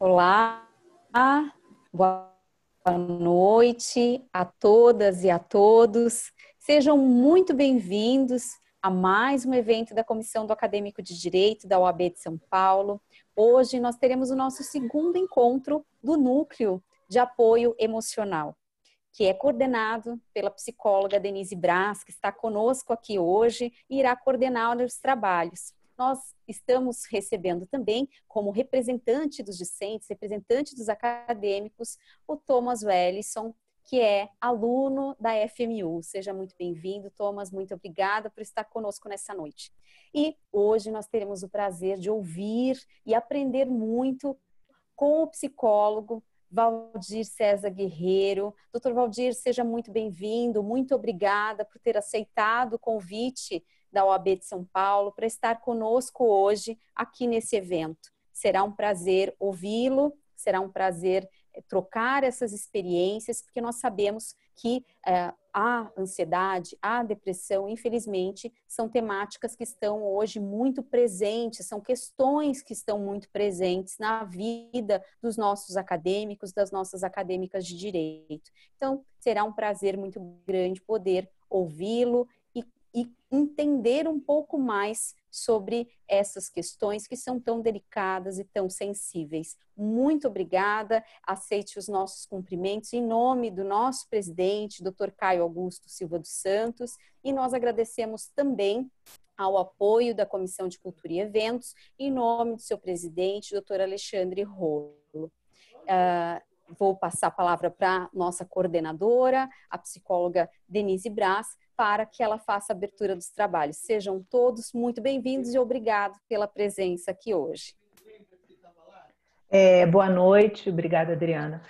Olá, boa noite a todas e a todos. Sejam muito bem-vindos a mais um evento da Comissão do Acadêmico de Direito da OAB de São Paulo. Hoje nós teremos o nosso segundo encontro do Núcleo de Apoio Emocional, que é coordenado pela psicóloga Denise Braz, que está conosco aqui hoje e irá coordenar os trabalhos. Nós estamos recebendo também, como representante dos discentes, representante dos acadêmicos, o Thomas Wellison, que é aluno da FMU. Seja muito bem-vindo, Thomas, muito obrigada por estar conosco nessa noite. E hoje nós teremos o prazer de ouvir e aprender muito com o psicólogo Valdir César Guerreiro. Dr. Valdir, seja muito bem-vindo, muito obrigada por ter aceitado o convite da OAB de São Paulo para estar conosco hoje aqui nesse evento. Será um prazer ouvi-lo, será um prazer trocar essas experiências, porque nós sabemos que a ansiedade, a depressão, infelizmente, são temáticas que estão hoje muito presentes, são questões que estão muito presentes na vida dos nossos acadêmicos, das nossas acadêmicas de direito. Então, será um prazer muito grande poder ouvi-lo e entender um pouco mais sobre essas questões que são tão delicadas e tão sensíveis. Muito obrigada, aceite os nossos cumprimentos em nome do nosso presidente, Dr. Caio Augusto Silva dos Santos, e nós agradecemos também ao apoio da Comissão de Cultura e Eventos, em nome do seu presidente, Dr. Alexandre Rolo. Vou passar a palavra para a nossa coordenadora, a psicóloga Denise Braz, para que ela faça a abertura dos trabalhos. Sejam todos muito bem-vindos e obrigado pela presença aqui hoje. Boa noite, obrigada, Adriana.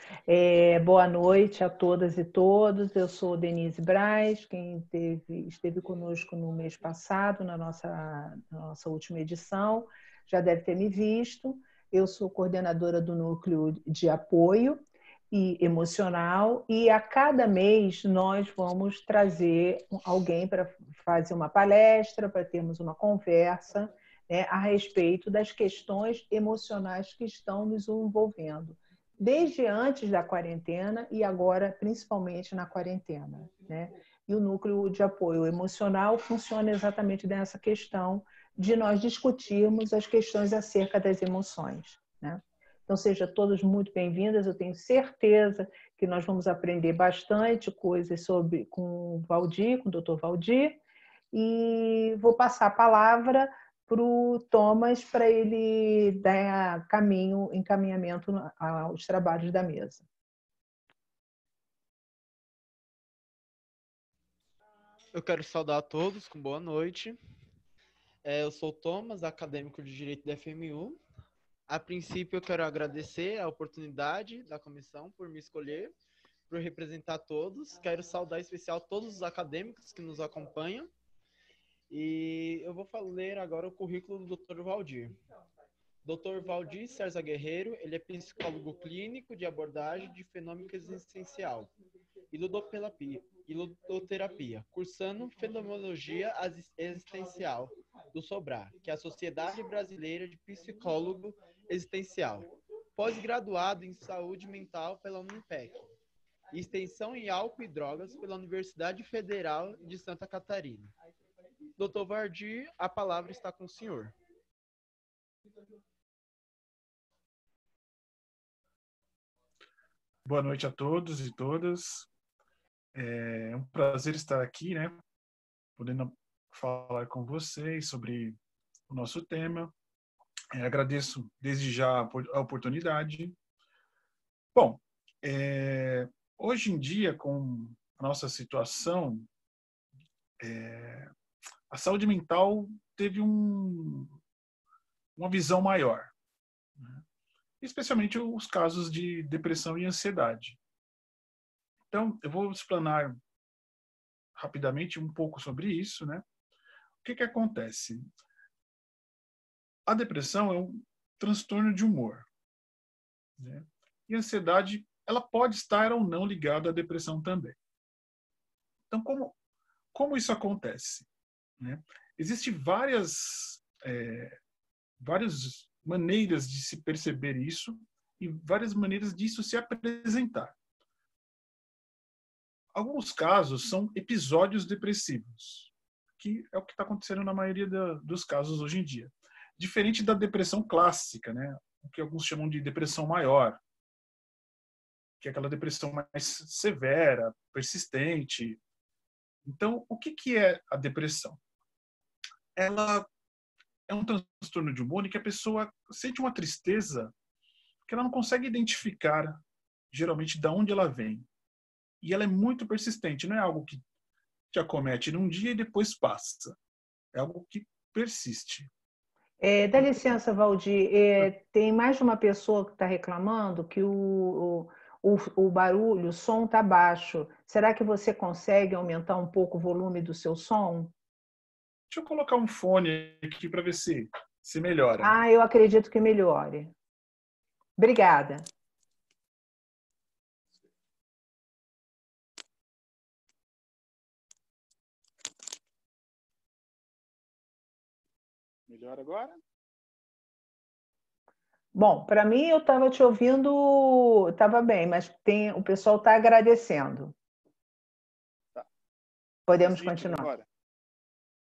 Boa noite a todas e todos. Eu sou Denise Braz, quem esteve conosco no mês passado, na nossa última edição, já deve ter me visto. Eu sou coordenadora do Núcleo de Apoio e Emocional, e a cada mês nós vamos trazer alguém para fazer uma palestra, para termos uma conversa, né, a respeito das questões emocionais que estão nos envolvendo, desde antes da quarentena e agora principalmente na quarentena, né? E o Núcleo de Apoio Emocional funciona exatamente nessa questão de nós discutirmos as questões acerca das emoções, né? Então, sejam todos muito bem-vindas. Eu tenho certeza que nós vamos aprender bastante coisas com o Valdir, com o Dr. Valdir, e vou passar a palavra para o Thomas para ele dar encaminhamento aos trabalhos da mesa. Eu quero saudar a todos com boa noite. Eu sou o Thomas, acadêmico de Direito da FMU. A princípio, eu quero agradecer a oportunidade da comissão por me escolher, por representar todos. Quero saudar em especial todos os acadêmicos que nos acompanham. E eu vou ler agora o currículo do Dr. Valdir. Dr. Valdir César Guerreiro, ele é psicólogo clínico de abordagem de fenômeno existencial e ludoterapia, cursando Fenomenologia Existencial do SOBRA, que é a Sociedade Brasileira de Psicólogo Existencial, pós-graduado em Saúde Mental pela Unimpec, e extensão em Álcool e Drogas pela Universidade Federal de Santa Catarina. Dr. Valdir, a palavra está com o senhor. Boa noite a todos e todas. É um prazer estar aqui, né? Podendo falar com vocês sobre o nosso tema. Agradeço desde já a oportunidade. Bom, hoje em dia, com a nossa situação, a saúde mental teve uma visão maior, né? Especialmente os casos de depressão e ansiedade. Então, eu vou explanar rapidamente um pouco sobre isso, né? O que acontece? A depressão é um transtorno de humor, né? E a ansiedade, ela pode estar ou não ligada à depressão também. Então, como isso acontece, né? Existem várias maneiras de se perceber isso e várias maneiras disso se apresentar. Alguns casos são episódios depressivos, que é o que está acontecendo na maioria dos casos hoje em dia. Diferente da depressão clássica, né? O que alguns chamam de depressão maior, que é aquela depressão mais severa, persistente. Então, o que é a depressão? Ela é um transtorno de humor em que a pessoa sente uma tristeza que ela não consegue identificar, geralmente, de onde ela vem. E ela é muito persistente, não é algo que te acomete num dia e depois passa. É algo que persiste. Dá licença, Valdir, tem mais de uma pessoa que está reclamando que o barulho, o som está baixo. Será que você consegue aumentar um pouco o volume do seu som? Deixa eu colocar um fone aqui para ver se melhora. Ah, eu acredito que melhore. Obrigada. Melhor agora? Bom, para mim eu estava te ouvindo, estava bem, mas o pessoal está agradecendo. Tá. Podemos continuar. Agora?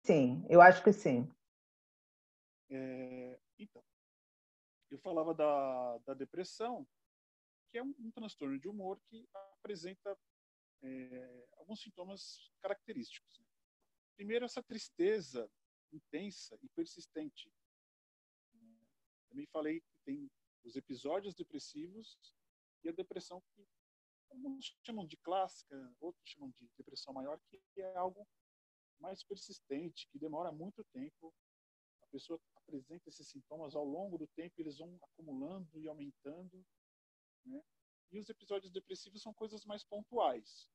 Sim, eu acho que sim. Então, eu falava da depressão, que é um transtorno de humor que apresenta alguns sintomas característicos. Primeiro, essa tristeza intensa e persistente. Também falei que tem os episódios depressivos e a depressão que alguns chamam de clássica, outros chamam de depressão maior, que é algo mais persistente, que demora muito tempo. A pessoa apresenta esses sintomas ao longo do tempo, eles vão acumulando e aumentando, né? E os episódios depressivos são coisas mais pontuais,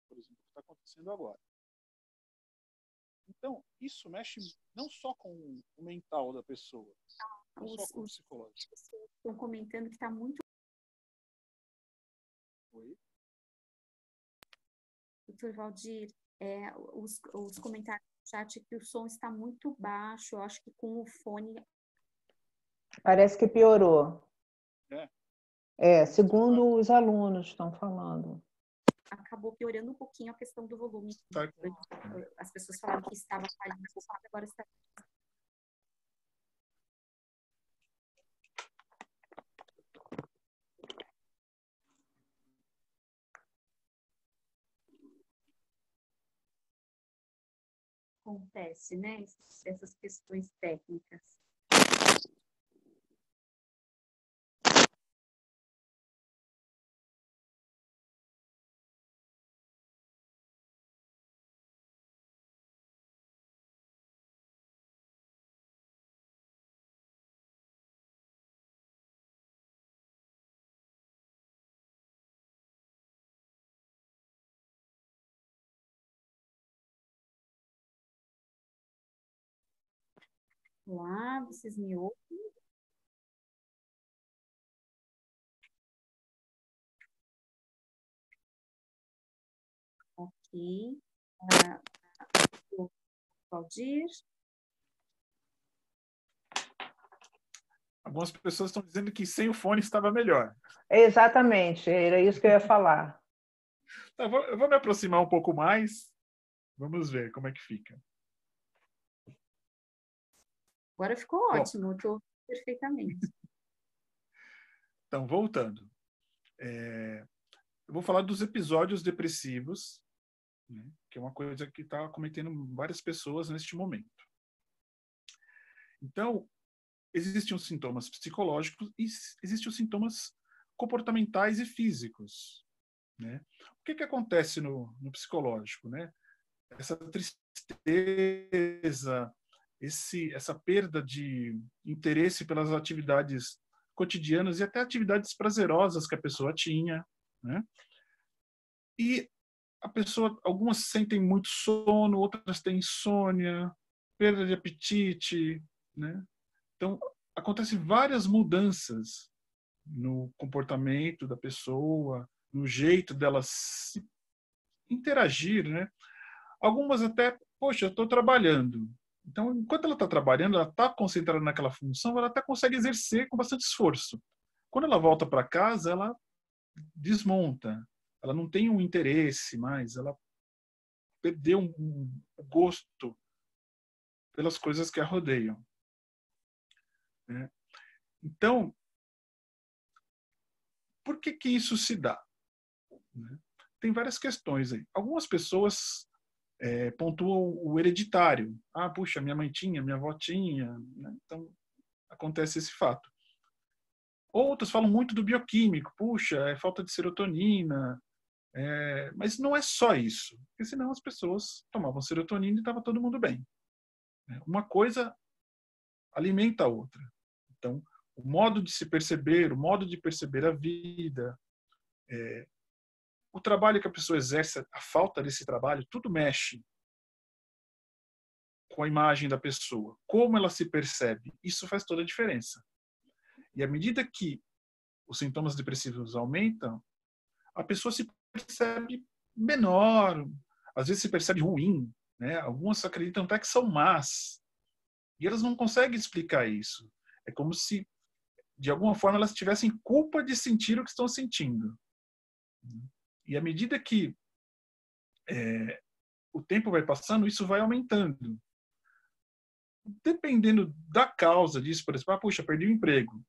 por exemplo, o que está acontecendo agora. Então, isso mexe não só com o mental da pessoa, não só com o psicológico. Estão comentando que está muito... Oi? Doutor Valdir, os comentários no chat que o som está muito baixo, eu acho que com o fone... Parece que piorou. Segundo Tá. os alunos estão falando. Acabou piorando um pouquinho a questão do volume. Tá. As pessoas falaram que estava falhando, agora está... Acontece, né? Essas questões técnicas. Olá, vocês me ouvem? Ok. Valdir? Algumas pessoas estão dizendo que sem o fone estava melhor. Exatamente, era isso que eu ia falar. Tá, eu vou me aproximar um pouco mais. Vamos ver como é que fica. Agora ficou ótimo, estou perfeitamente. Então, voltando. Eu vou falar dos episódios depressivos, né, que é uma coisa que está cometendo várias pessoas neste momento. Então, existem os sintomas psicológicos e existem os sintomas comportamentais e físicos, né? O que acontece no psicológico, né? Essa tristeza, essa perda de interesse pelas atividades cotidianas e até atividades prazerosas que a pessoa tinha, né? E a pessoa, algumas sentem muito sono, outras têm insônia, perda de apetite, né? Então, acontecem várias mudanças no comportamento da pessoa, no jeito dela se interagir, né? Algumas até, poxa, eu estou trabalhando. Então, enquanto ela está trabalhando, ela está concentrada naquela função, ela até consegue exercer com bastante esforço. Quando ela volta para casa, ela desmonta. Ela não tem um interesse mais, ela perdeu um gosto pelas coisas que a rodeiam, né? Então, por que que isso se dá, né? Tem várias questões aí. Algumas pessoas pontuam o hereditário. Ah, puxa, minha mãe tinha, minha avó tinha, né? Então, acontece esse fato. Outros falam muito do bioquímico. Puxa, é falta de serotonina. Mas não é só isso. Porque senão as pessoas tomavam serotonina e estava todo mundo bem. Uma coisa alimenta a outra. Então, o modo de se perceber, o modo de perceber a vida, o trabalho que a pessoa exerce, a falta desse trabalho, tudo mexe com a imagem da pessoa. Como ela se percebe, isso faz toda a diferença. E à medida que os sintomas depressivos aumentam, a pessoa se percebe menor, às vezes se percebe ruim, né? Algumas acreditam até que são más. E elas não conseguem explicar isso. É como se, de alguma forma, elas tivessem culpa de sentir o que estão sentindo. E à medida que o tempo vai passando, isso vai aumentando. Dependendo da causa disso, por exemplo, puxa, perdi o emprego.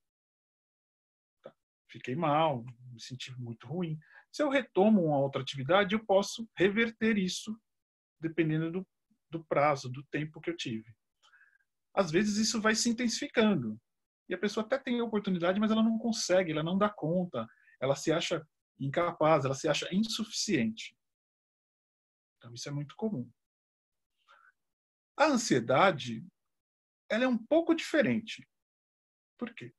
Fiquei mal, me senti muito ruim. Se eu retomo uma outra atividade, eu posso reverter isso, dependendo do prazo, do tempo que eu tive. Às vezes isso vai se intensificando. E a pessoa até tem a oportunidade, mas ela não consegue, ela não dá conta. Ela se acha incapaz, ela se acha insuficiente. Então isso é muito comum. A ansiedade, ela é um pouco diferente. Por quê?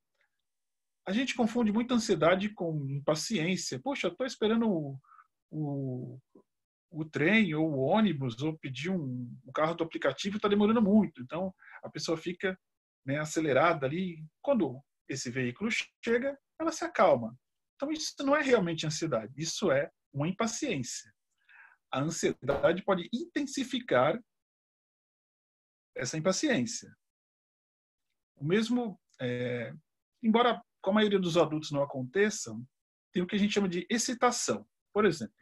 A gente confunde muito ansiedade com impaciência. Poxa, estou esperando o trem ou o ônibus ou pedir um carro do aplicativo, está demorando muito. Então, a pessoa fica, né, acelerada ali. Quando esse veículo chega, ela se acalma. Então, isso não é realmente ansiedade. Isso é uma impaciência. A ansiedade pode intensificar essa impaciência. O mesmo, embora com a maioria dos adultos não aconteçam, tem o que a gente chama de excitação. Por exemplo,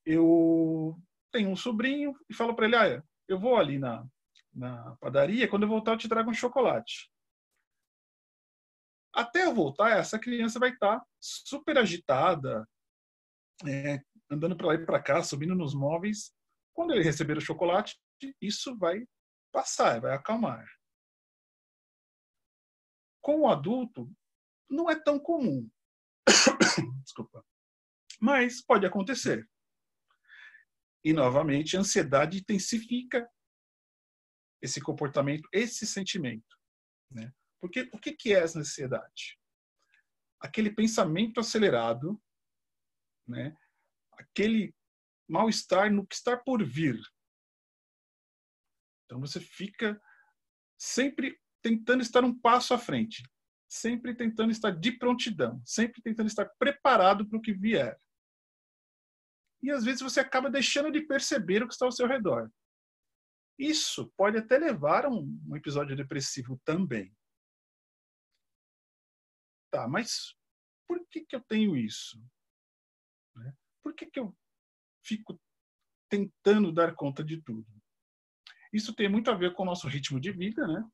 eu tenho um sobrinho e falo para ele, eu vou ali na padaria, quando eu voltar eu te trago um chocolate. Até eu voltar, essa criança vai estar super agitada, andando para lá e para cá, subindo nos móveis. Quando ele receber o chocolate, isso vai passar, vai acalmar. Com o adulto, não é tão comum. Desculpa. Mas pode acontecer. E, novamente, a ansiedade intensifica esse comportamento, esse sentimento, né? Porque o que é essa ansiedade? Aquele pensamento acelerado, né? Aquele mal-estar no que está por vir. Então, você fica sempre tentando estar um passo à frente, sempre tentando estar de prontidão, sempre tentando estar preparado para o que vier. E às vezes você acaba deixando de perceber o que está ao seu redor. Isso pode até levar a um episódio depressivo também. Tá, mas por que eu tenho isso? Por que eu fico tentando dar conta de tudo? Isso tem muito a ver com o nosso ritmo de vida, né?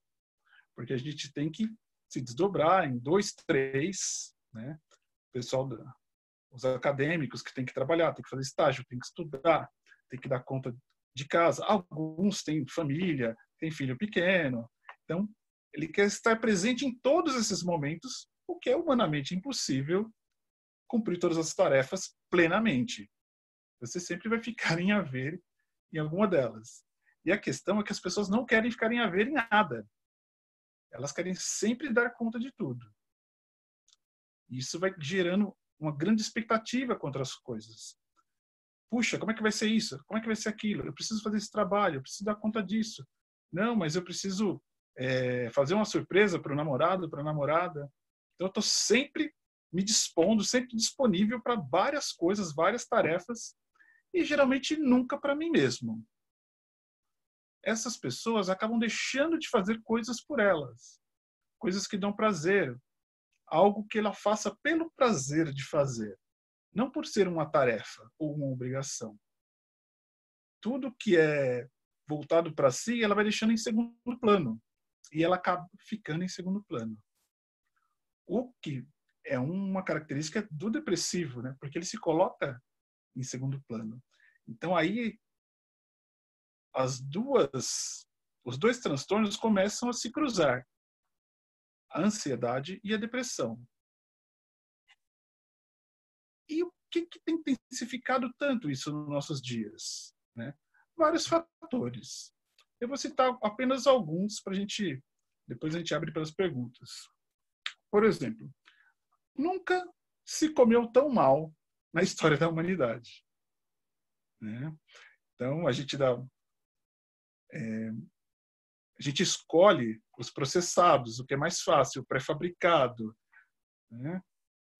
Porque a gente tem que se desdobrar em 2, 3, né? O pessoal, os acadêmicos que tem que trabalhar, tem que fazer estágio, tem que estudar, tem que dar conta de casa. Alguns têm família, têm filho pequeno. Então, ele quer estar presente em todos esses momentos, o que é humanamente impossível cumprir todas as tarefas plenamente. Você sempre vai ficar em haver em alguma delas. E a questão é que as pessoas não querem ficar em haver em nada. Elas querem sempre dar conta de tudo. Isso vai gerando uma grande expectativa contra as coisas. Puxa, como é que vai ser isso? Como é que vai ser aquilo? Eu preciso fazer esse trabalho, eu preciso dar conta disso. Não, mas eu preciso fazer uma surpresa para o namorado, para a namorada. Então, eu estou sempre me dispondo, sempre disponível para várias coisas, várias tarefas, e geralmente nunca para mim mesmo. Essas pessoas acabam deixando de fazer coisas por elas, coisas que dão prazer. algo que ela faça pelo prazer de fazer, não por ser uma tarefa ou uma obrigação. Tudo que é voltado para si, ela vai deixando em segundo plano. E ela acaba ficando em segundo plano. O que é uma característica do depressivo, né? Porque ele se coloca em segundo plano. Então aí os dois transtornos começam a se cruzar. A ansiedade e a depressão. E o que tem intensificado tanto isso nos nossos dias? Né? Vários fatores. Eu vou citar apenas alguns para depois a gente abre para as perguntas. Por exemplo, nunca se comeu tão mal na história da humanidade. Né? Então, a gente escolhe os processados, o que é mais fácil, o pré-fabricado. Né?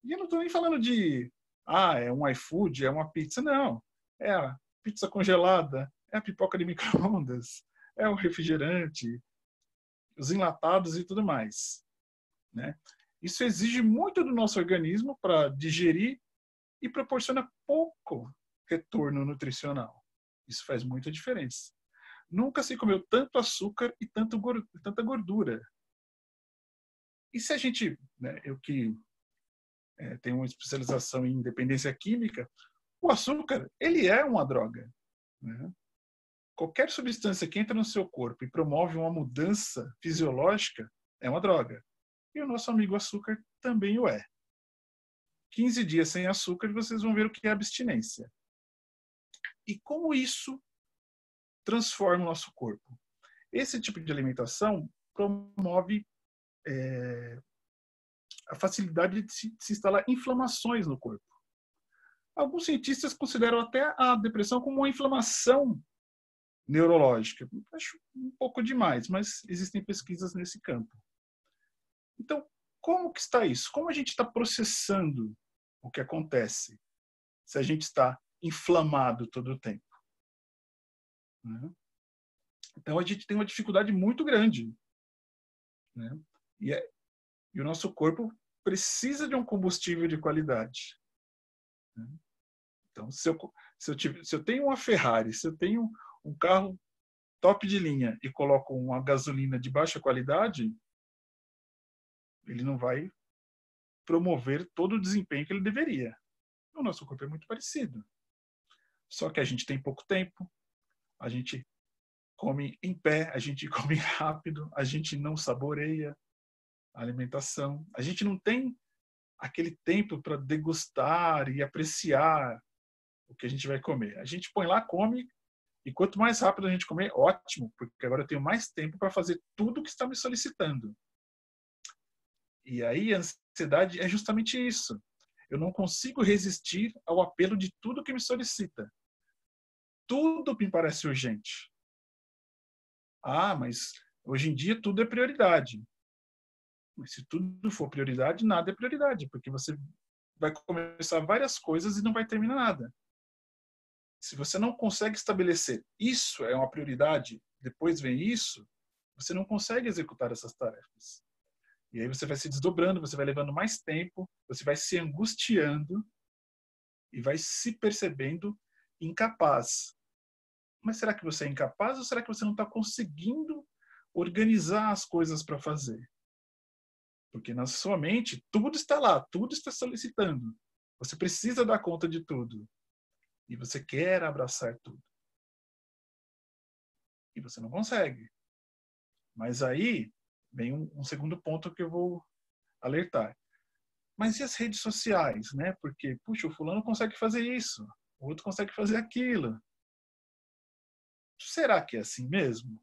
E eu não estou nem falando de é um iFood, é uma pizza. Não. É a pizza congelada, é a pipoca de micro-ondas, é o refrigerante, os enlatados e tudo mais. Né? Isso exige muito do nosso organismo para digerir e proporciona pouco retorno nutricional. Isso faz muita diferença. Nunca se comeu tanto açúcar e tanta gordura. E se a gente, né, eu que tenho uma especialização em dependência química, o açúcar, ele é uma droga. Né? Qualquer substância que entra no seu corpo e promove uma mudança fisiológica é uma droga. E o nosso amigo açúcar também o é. 15 dias sem açúcar e vocês vão ver o que é abstinência. E como isso transforma o nosso corpo? Esse tipo de alimentação promove a facilidade de se instalar inflamações no corpo. Alguns cientistas consideram até a depressão como uma inflamação neurológica. Acho um pouco demais, mas existem pesquisas nesse campo. Então, como que está isso? Como a gente está processando o que acontece se a gente está inflamado todo o tempo? Né? Então, a gente tem uma dificuldade muito grande. Né? E o nosso corpo precisa de um combustível de qualidade. Né? Então, se eu tenho uma Ferrari, se eu tenho um carro top de linha e coloco uma gasolina de baixa qualidade, ele não vai promover todo o desempenho que ele deveria. O nosso corpo é muito parecido. Só que a gente tem pouco tempo, a gente come em pé, a gente come rápido, a gente não saboreia a alimentação, a gente não tem aquele tempo para degustar e apreciar o que a gente vai comer. A gente põe lá, come, e quanto mais rápido a gente comer, ótimo, porque agora eu tenho mais tempo para fazer tudo o que está me solicitando. E aí a ansiedade é justamente isso. Eu não consigo resistir ao apelo de tudo que me solicita. Tudo me parece urgente. Mas hoje em dia tudo é prioridade. Mas se tudo for prioridade, nada é prioridade, porque você vai começar várias coisas e não vai terminar nada. Se você não consegue estabelecer isso é uma prioridade, depois vem isso, você não consegue executar essas tarefas. E aí você vai se desdobrando, você vai levando mais tempo, você vai se angustiando e vai se percebendo incapaz. Mas será que você é incapaz ou será que você não está conseguindo organizar as coisas para fazer? Porque na sua mente, tudo está lá, tudo está solicitando. Você precisa dar conta de tudo. E você quer abraçar tudo. E você não consegue. Mas aí vem um segundo ponto que eu vou alertar. Mas e as redes sociais, né? Porque, puxa, o fulano consegue fazer isso, o outro consegue fazer aquilo. Será que é assim mesmo?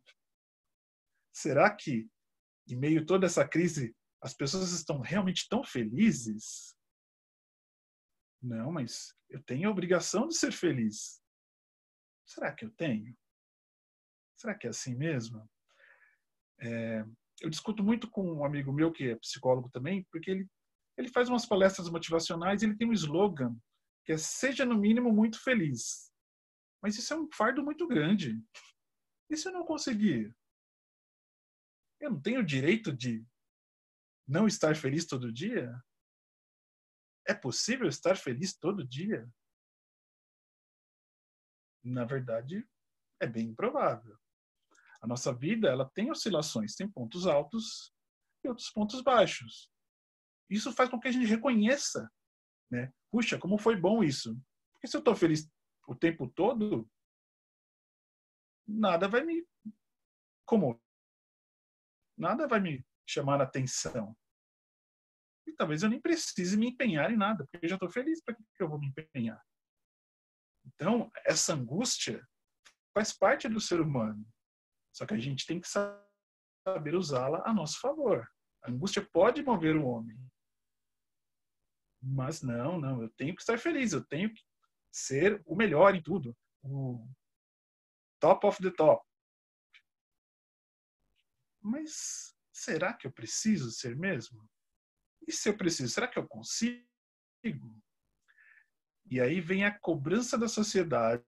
Será que, em meio a toda essa crise, as pessoas estão realmente tão felizes? Não, mas eu tenho a obrigação de ser feliz. Será que eu tenho? Será que é assim mesmo? Eu discuto muito com um amigo meu, que é psicólogo também, porque ele faz umas palestras motivacionais e ele tem um slogan que é seja no mínimo muito feliz. Mas isso é um fardo muito grande. E se eu não conseguir? Eu não tenho o direito de não estar feliz todo dia? É possível estar feliz todo dia? Na verdade, é bem improvável. A nossa vida, ela tem oscilações, tem pontos altos e outros pontos baixos. Isso faz com que a gente reconheça, né? Puxa, como foi bom isso. Porque se eu estou feliz o tempo todo, nada vai me comover, nada vai me chamar a atenção. E talvez eu nem precise me empenhar em nada, porque eu já estou feliz, para que eu vou me empenhar? Então, essa angústia faz parte do ser humano. Só que a gente tem que saber usá-la a nosso favor. A angústia pode mover o homem. Mas não, eu tenho que estar feliz, eu tenho que ser o melhor em tudo. O top of the top. Mas será que eu preciso ser mesmo? E se eu preciso, será que eu consigo? E aí vem a cobrança da sociedade.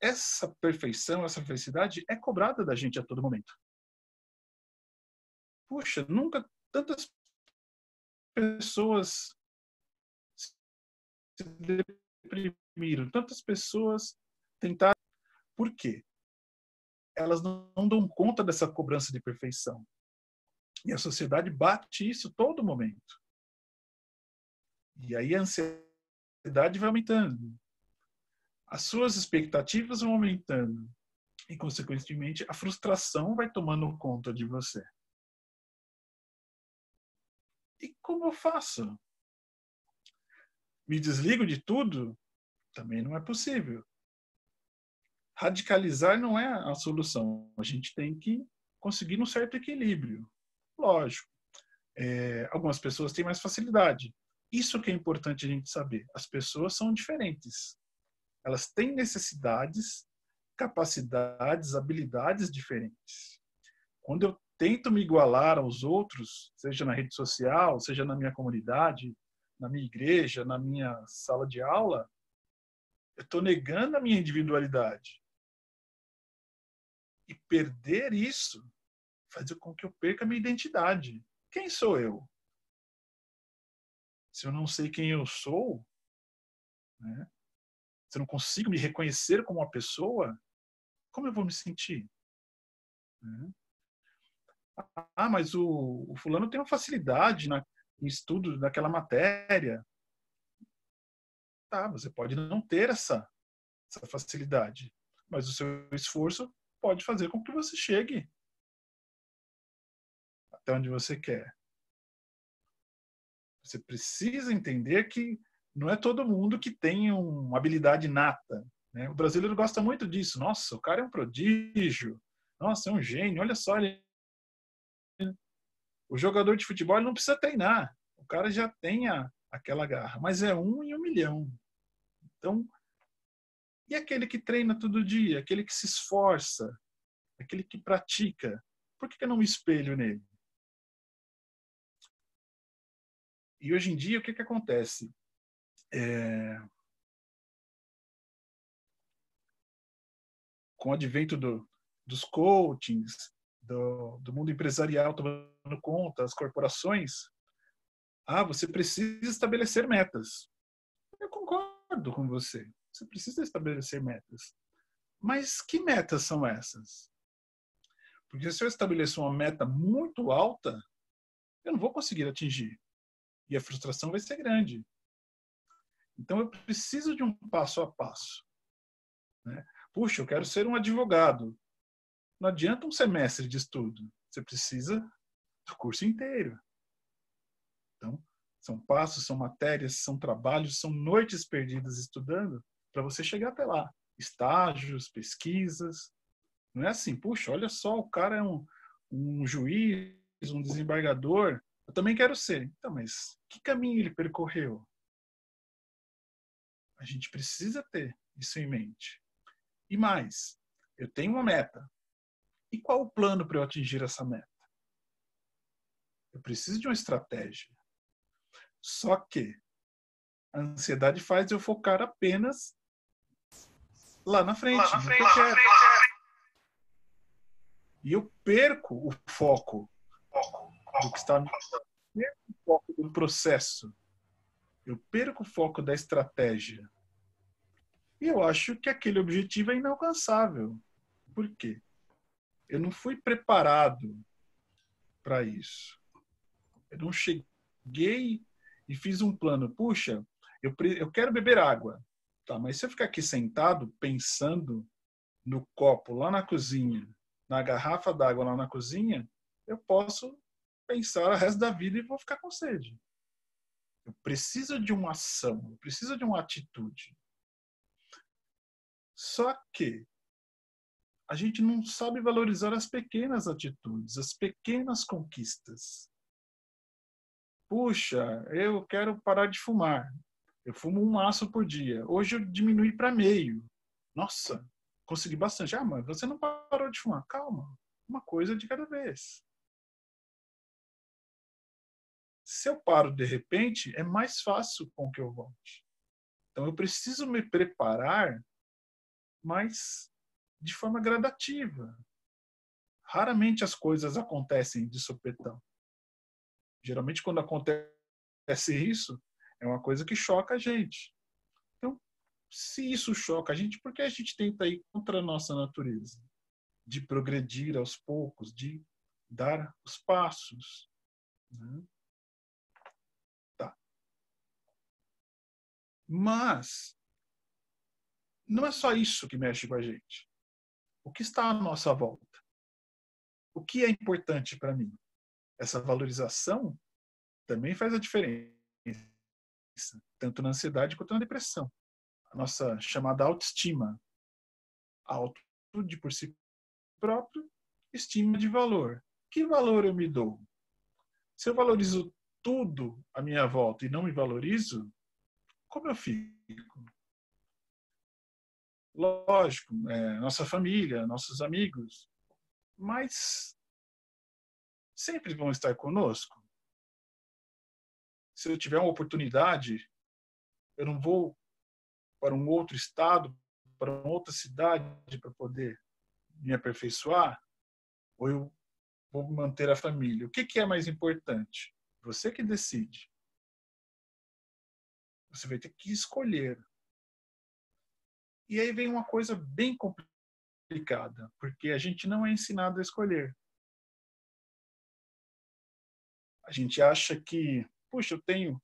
Essa perfeição, essa felicidade é cobrada da gente a todo momento. Puxa, nunca tantas pessoas se deprimiram, tantas pessoas tentaram. Por quê? Elas não dão conta dessa cobrança de perfeição. E a sociedade bate isso todo momento. E aí a ansiedade vai aumentando. As suas expectativas vão aumentando. E, consequentemente, a frustração vai tomando conta de você. E como eu faço? Me desligo de tudo? Também não é possível. Radicalizar não é a solução. A gente tem que conseguir um certo equilíbrio. Lógico. Algumas pessoas têm mais facilidade. Isso que é importante a gente saber. As pessoas são diferentes. Elas têm necessidades, capacidades, habilidades diferentes. Quando eu tento me igualar aos outros, seja na rede social, seja na minha comunidade, na minha igreja, na minha sala de aula, eu estou negando a minha individualidade. E perder isso faz com que eu perca a minha identidade. Quem sou eu? Se eu não sei quem eu sou, né? Se eu não consigo me reconhecer como uma pessoa, como eu vou me sentir? Né? Ah, mas o fulano tem uma facilidade em estudo daquela matéria. Tá, você pode não ter essa facilidade, mas o seu esforço pode fazer com que você chegue até onde você quer. Você precisa entender que não é todo mundo que tem uma habilidade inata, né? O brasileiro gosta muito disso. Nossa, o cara é um prodígio. Nossa, é um gênio. Olha só, o jogador de futebol ele não precisa treinar. O cara já tem aquela garra, mas é 1 em 1 milhão. Então, e aquele que treina todo dia, aquele que se esforça, aquele que pratica, por que eu não me espelho nele? E hoje em dia, o que acontece? Com o advento dos coachings, do mundo empresarial tomando conta, as corporações, você precisa estabelecer metas. Eu concordo com você. Você precisa estabelecer metas. Mas que metas são essas? Porque se eu estabelecer uma meta muito alta, eu não vou conseguir atingir. E a frustração vai ser grande. Então, eu preciso de um passo a passo. Né? Puxa, eu quero ser um advogado. Não adianta um semestre de estudo. Você precisa do curso inteiro. Então, são passos, são matérias, são trabalhos, são noites perdidas estudando para você chegar até lá. Estágios, pesquisas. Não é assim, puxa, olha só, o cara é um juiz, um desembargador. Eu também quero ser. Então, mas que caminho ele percorreu? A gente precisa ter isso em mente. E mais, eu tenho uma meta. E qual o plano para eu atingir essa meta? Eu preciso de uma estratégia. Só que a ansiedade faz eu focar apenas lá na frente. E eu perco o foco do que está no perco o foco do processo. Eu perco o foco da estratégia. E eu acho que aquele objetivo é inalcançável. Por quê? Eu não fui preparado para isso. Eu não cheguei e fiz um plano. Puxa, eu quero beber água. Tá, mas se eu ficar aqui sentado pensando no copo lá na cozinha, na garrafa d'água lá na cozinha, eu posso pensar o resto da vida e vou ficar com sede. Eu preciso de uma ação, eu preciso de uma atitude. Só que a gente não sabe valorizar as pequenas atitudes, as pequenas conquistas. Puxa, eu quero parar de fumar. Eu fumo um maço por dia. Hoje eu diminui para meio. Nossa, consegui bastante. Ah, mas você não parou de fumar. Calma, uma coisa de cada vez. Se eu paro de repente, é mais fácil com que eu volte. Então eu preciso me preparar, mas de forma gradativa. Raramente as coisas acontecem de sopetão. Geralmente quando acontece isso, é uma coisa que choca a gente. Então, se isso choca a gente, por que a gente tenta ir contra a nossa natureza? De progredir aos poucos, de dar os passos. Né? Tá. Mas não é só isso que mexe com a gente. O que está à nossa volta? O que é importante para mim? Essa valorização também faz a diferença, tanto na ansiedade quanto na depressão. A nossa chamada autoestima. Autode por si próprio, estima de valor. Que valor eu me dou? Se eu valorizo tudo à minha volta e não me valorizo, como eu fico? Lógico, nossa família, nossos amigos, mas sempre vão estar conosco. Se eu tiver uma oportunidade, eu não vou para um outro estado, para uma outra cidade para poder me aperfeiçoar, ou eu vou manter a família. O que é mais importante? Você que decide. Você vai ter que escolher. E aí vem uma coisa bem complicada, porque a gente não é ensinado a escolher. A gente acha que, puxa, eu tenho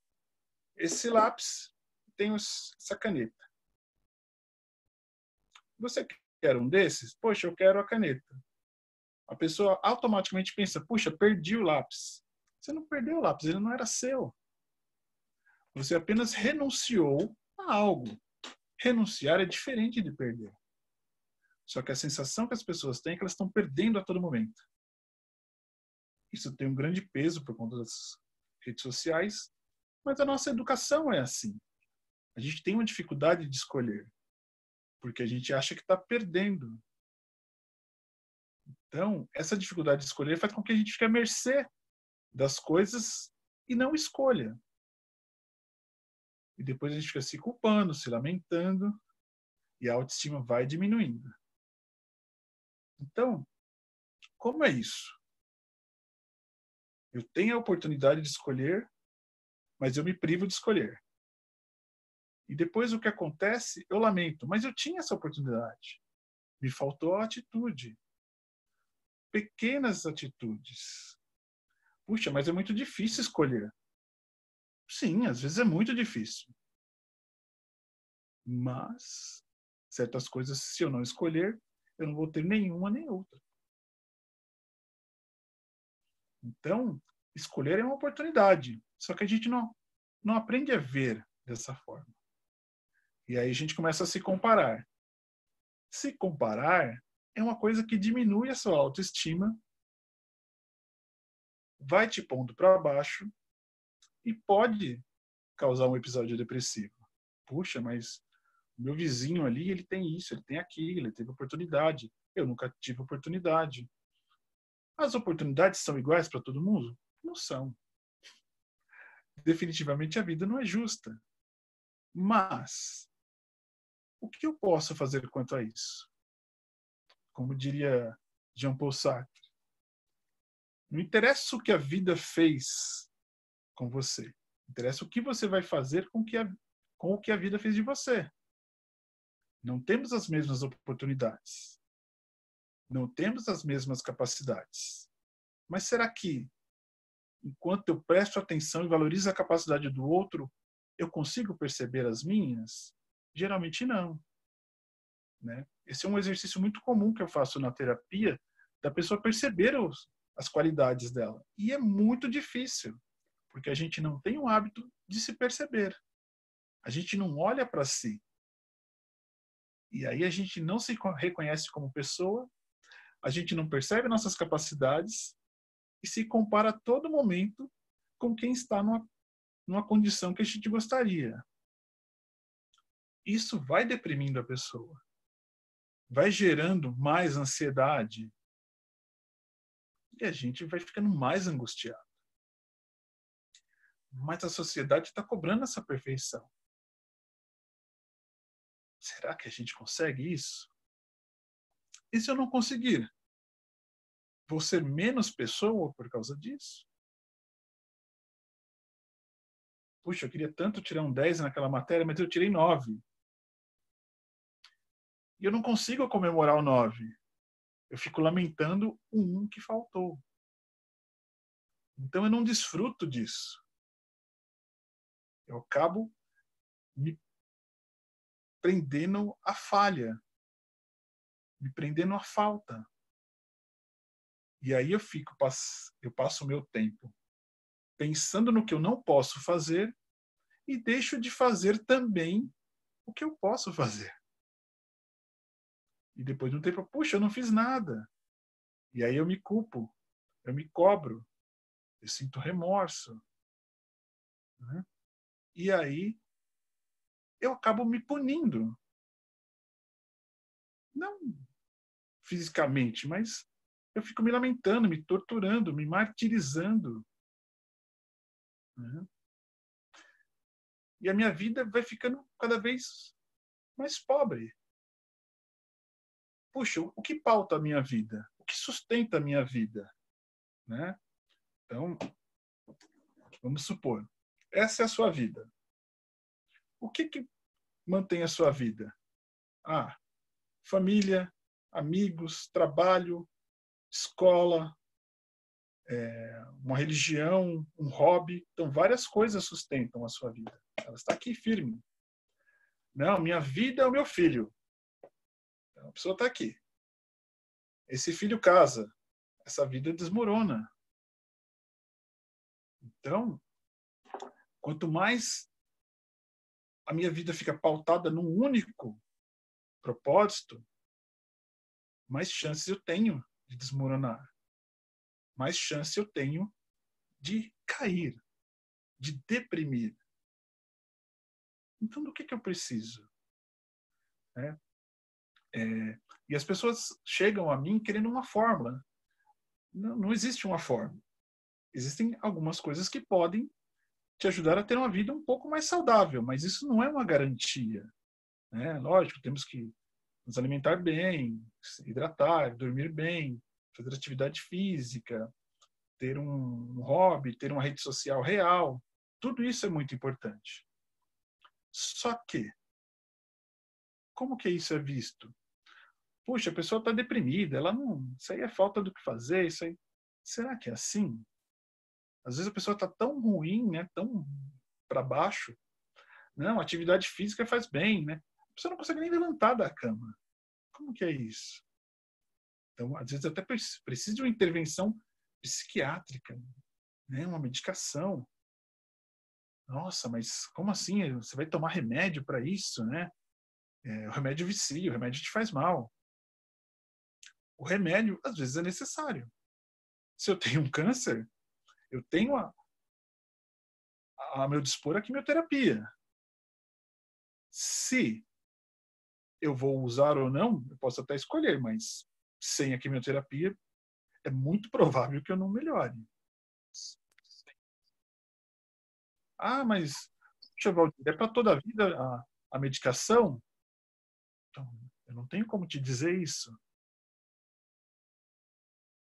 esse lápis, tenho essa caneta. Você quer um desses? Poxa, eu quero a caneta. A pessoa automaticamente pensa, puxa, perdi o lápis. Você não perdeu o lápis, ele não era seu. Você apenas renunciou a algo. Renunciar é diferente de perder. Só que a sensação que as pessoas têm é que elas estão perdendo a todo momento. Isso tem um grande peso por conta das redes sociais, mas a nossa educação é assim. A gente tem uma dificuldade de escolher, porque a gente acha que está perdendo. Então, essa dificuldade de escolher faz com que a gente fique à mercê das coisas e não escolha. E depois a gente fica se culpando, se lamentando, e a autoestima vai diminuindo. Então, como é isso? Eu tenho a oportunidade de escolher, mas eu me privo de escolher. E depois o que acontece, eu lamento, mas eu tinha essa oportunidade. Me faltou a atitude. Pequenas atitudes. Puxa, mas é muito difícil escolher. Sim, às vezes é muito difícil. Mas certas coisas, se eu não escolher, eu não vou ter nenhuma nem outra. Então, escolher é uma oportunidade. Só que a gente não aprende a ver dessa forma. E aí a gente começa a se comparar. Se comparar é uma coisa que diminui a sua autoestima, vai te pondo para baixo e pode causar um episódio depressivo. Puxa, mas o meu vizinho ali, ele tem isso, ele tem aquilo, ele teve oportunidade. Eu nunca tive oportunidade. As oportunidades são iguais para todo mundo? Não são. Definitivamente a vida não é justa. Mas o que eu posso fazer quanto a isso? Como diria Jean Paul Sartre. Não interessa o que a vida fez com você. Interessa o que você vai fazer com o que a vida fez de você. Não temos as mesmas oportunidades. Não temos as mesmas capacidades. Mas será que, enquanto eu presto atenção e valorizo a capacidade do outro, eu consigo perceber as minhas? Geralmente não. Né? Esse é um exercício muito comum que eu faço na terapia, da pessoa perceber as qualidades dela. E é muito difícil, porque a gente não tem o hábito de se perceber. A gente não olha para si. E aí a gente não se reconhece como pessoa, a gente não percebe nossas capacidades e se compara a todo momento com quem está numa condição que a gente gostaria. Isso vai deprimindo a pessoa. Vai gerando mais ansiedade. E a gente vai ficando mais angustiado. Mas a sociedade está cobrando essa perfeição. Será que a gente consegue isso? E se eu não conseguir? Vou ser menos pessoa por causa disso? Puxa, eu queria tanto tirar um 10 naquela matéria, mas eu tirei 9. E eu não consigo comemorar o 9. Eu fico lamentando o 1 que faltou. Então eu não desfruto disso. Eu acabo me prendendo à falha, me prendendo à falta. E aí eu passo o meu tempo pensando no que eu não posso fazer e deixo de fazer também o que eu posso fazer. E depois de um tempo, puxa, eu não fiz nada. E aí eu me culpo, eu me cobro, eu sinto remorso. Né? E aí eu acabo me punindo. Não fisicamente, mas eu fico me lamentando, me torturando, me martirizando. Né? E a minha vida vai ficando cada vez mais pobre. Puxa, o que pauta a minha vida? O que sustenta a minha vida? Né? Então, vamos supor, essa é a sua vida. O que mantém a sua vida? Ah, família, amigos, trabalho, escola, uma religião, um hobby. Então, várias coisas sustentam a sua vida. Ela está aqui firme. Não, minha vida é o meu filho. Então, a pessoa está aqui. Esse filho casa. Essa vida desmorona. Então, quanto mais a minha vida fica pautada num único propósito, mais chances eu tenho de desmoronar. Mais chance eu tenho de cair, de deprimir. Então, do que eu preciso? E as pessoas chegam a mim querendo uma fórmula. Não existe uma fórmula. Existem algumas coisas que podem te ajudar a ter uma vida um pouco mais saudável, mas isso não é uma garantia. Né? Lógico, temos que nos alimentar bem, se hidratar, dormir bem, fazer atividade física, ter um hobby, ter uma rede social real. Tudo isso é muito importante. Só que, como que isso é visto? Puxa, a pessoa está deprimida, ela não, isso aí é falta do que fazer, isso aí. Será que é assim? Às vezes a pessoa está tão ruim, né, tão para baixo. Não, atividade física faz bem, né? A pessoa não consegue nem levantar da cama. Como que é isso? Então, às vezes até precisa de uma intervenção psiquiátrica, né, uma medicação. Nossa, mas como assim? Você vai tomar remédio para isso, né? O remédio vicia, o remédio te faz mal. O remédio, às vezes, é necessário. Se eu tenho um câncer, eu tenho a meu dispor a quimioterapia. Se eu vou usar ou não, eu posso até escolher, mas sem a quimioterapia, é muito provável que eu não melhore. Ah, mas, puxa, Valdir, é para toda a vida a medicação? Então, eu não tenho como te dizer isso.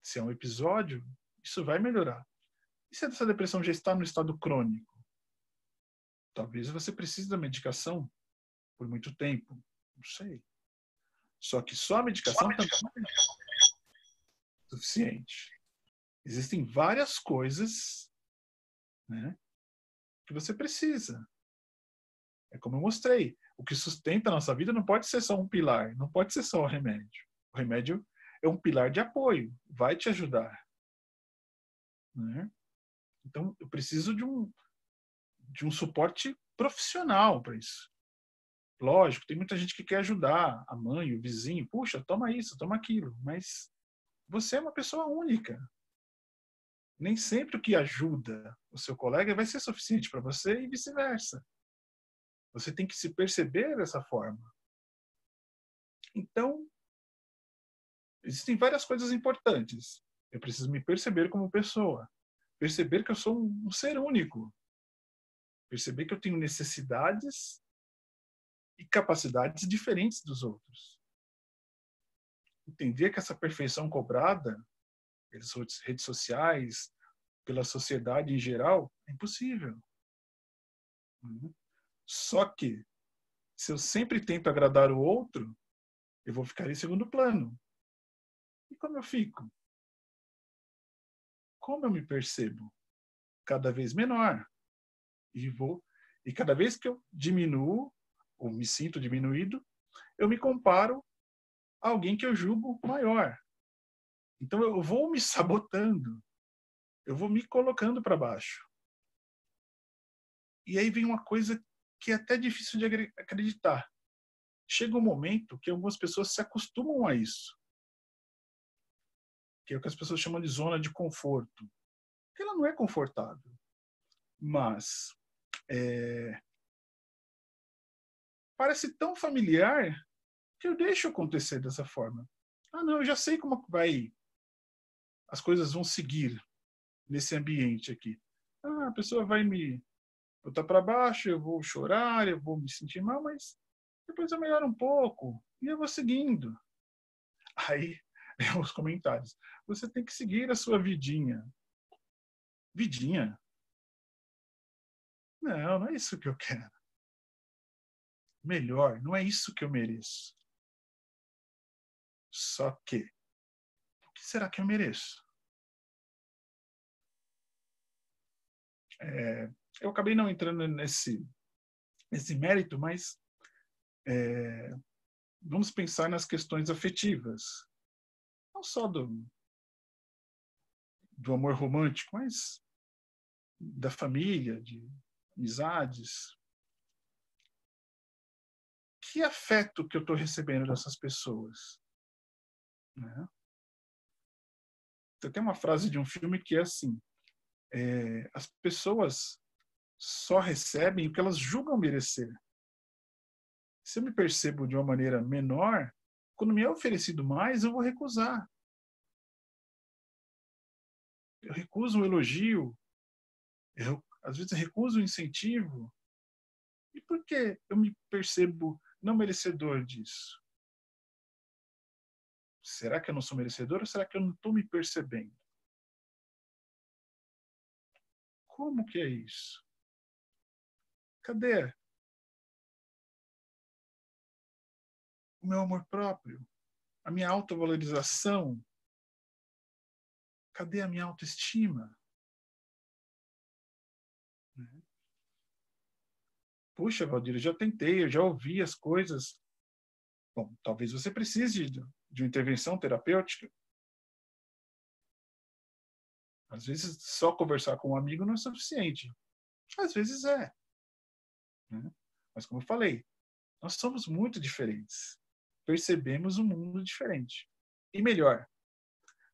Se é um episódio, isso vai melhorar. E se essa depressão já está no estado crônico? Talvez você precise da medicação por muito tempo. Não sei. Só que só a medicação também não é suficiente. Existem várias coisas, né, que você precisa. É como eu mostrei. O que sustenta a nossa vida não pode ser só um pilar, não pode ser só o remédio. O remédio é um pilar de apoio, vai te ajudar. Né? Então, eu preciso de um suporte profissional para isso. Lógico, tem muita gente que quer ajudar, a mãe, o vizinho, puxa, toma isso, toma aquilo, mas você é uma pessoa única. Nem sempre o que ajuda o seu colega vai ser suficiente para você e vice-versa. Você tem que se perceber dessa forma. Então, existem várias coisas importantes. Eu preciso me perceber como pessoa. Perceber que eu sou um ser único. Perceber que eu tenho necessidades e capacidades diferentes dos outros. Entender que essa perfeição cobrada pelas redes sociais, pela sociedade em geral, é impossível. Só que, se eu sempre tento agradar o outro, eu vou ficar em segundo plano. E como eu fico? Como eu me percebo? Cada vez menor. E cada vez que eu diminuo, ou me sinto diminuído, eu me comparo a alguém que eu julgo maior. Então eu vou me sabotando. Eu vou me colocando para baixo. E aí vem uma coisa que é até difícil de acreditar. Chega um momento que algumas pessoas se acostumam a isso. Que é o que as pessoas chamam de zona de conforto. Porque ela não é confortável. Mas parece tão familiar que eu deixo acontecer dessa forma. Ah, não, eu já sei como as coisas vão seguir nesse ambiente aqui. Ah, a pessoa vai me botar para baixo, eu vou chorar, eu vou me sentir mal, mas depois eu melhoro um pouco e eu vou seguindo. Aí, os comentários. Você tem que seguir a sua vidinha. Vidinha? Não, não é isso que eu quero. Melhor, não é isso que eu mereço. Só que, o que será que eu mereço? Eu acabei não entrando nesse mérito, mas vamos pensar nas questões afetivas. Não só do amor romântico, mas da família, de amizades. Que afeto que eu estou recebendo dessas pessoas? Né? Tem uma frase de um filme que é assim: as pessoas só recebem o que elas julgam merecer. Se eu me percebo de uma maneira menor, quando me é oferecido mais, eu vou recusar. Eu recuso um elogio, às vezes recuso um incentivo. E por que eu me percebo não merecedor disso? Será que eu não sou merecedor ou será que eu não estou me percebendo? Como que é isso? Cadê o meu amor próprio? A minha autovalorização? Cadê a minha autoestima? Puxa, Valdir, eu já tentei, eu já ouvi as coisas. Bom, talvez você precise de uma intervenção terapêutica. Às vezes, só conversar com um amigo não é suficiente. Às vezes é. Né? Mas, como eu falei, nós somos muito diferentes. Percebemos um mundo diferente. E melhor,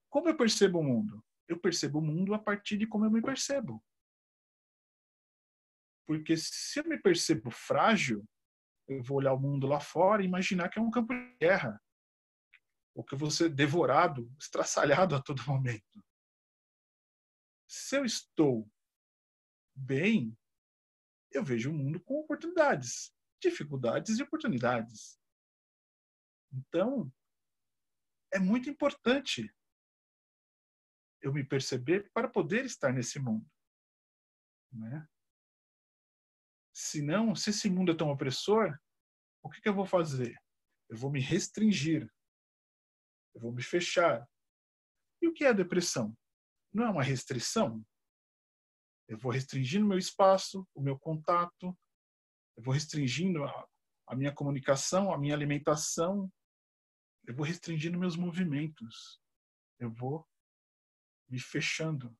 como eu percebo o mundo? Eu percebo o mundo a partir de como eu me percebo. Porque se eu me percebo frágil, eu vou olhar o mundo lá fora e imaginar que é um campo de guerra. Ou que eu vou ser devorado, estraçalhado a todo momento. Se eu estou bem, eu vejo o mundo com oportunidades, dificuldades e oportunidades. Então, é muito importante eu me perceber para poder estar nesse mundo, né? Se esse mundo é tão opressor, o que eu vou fazer? Eu vou me restringir, eu vou me fechar. E o que é a depressão? Não é uma restrição? Eu vou restringindo o meu espaço, o meu contato, eu vou restringindo a minha comunicação, a minha alimentação, eu vou restringindo meus movimentos, eu vou me fechando.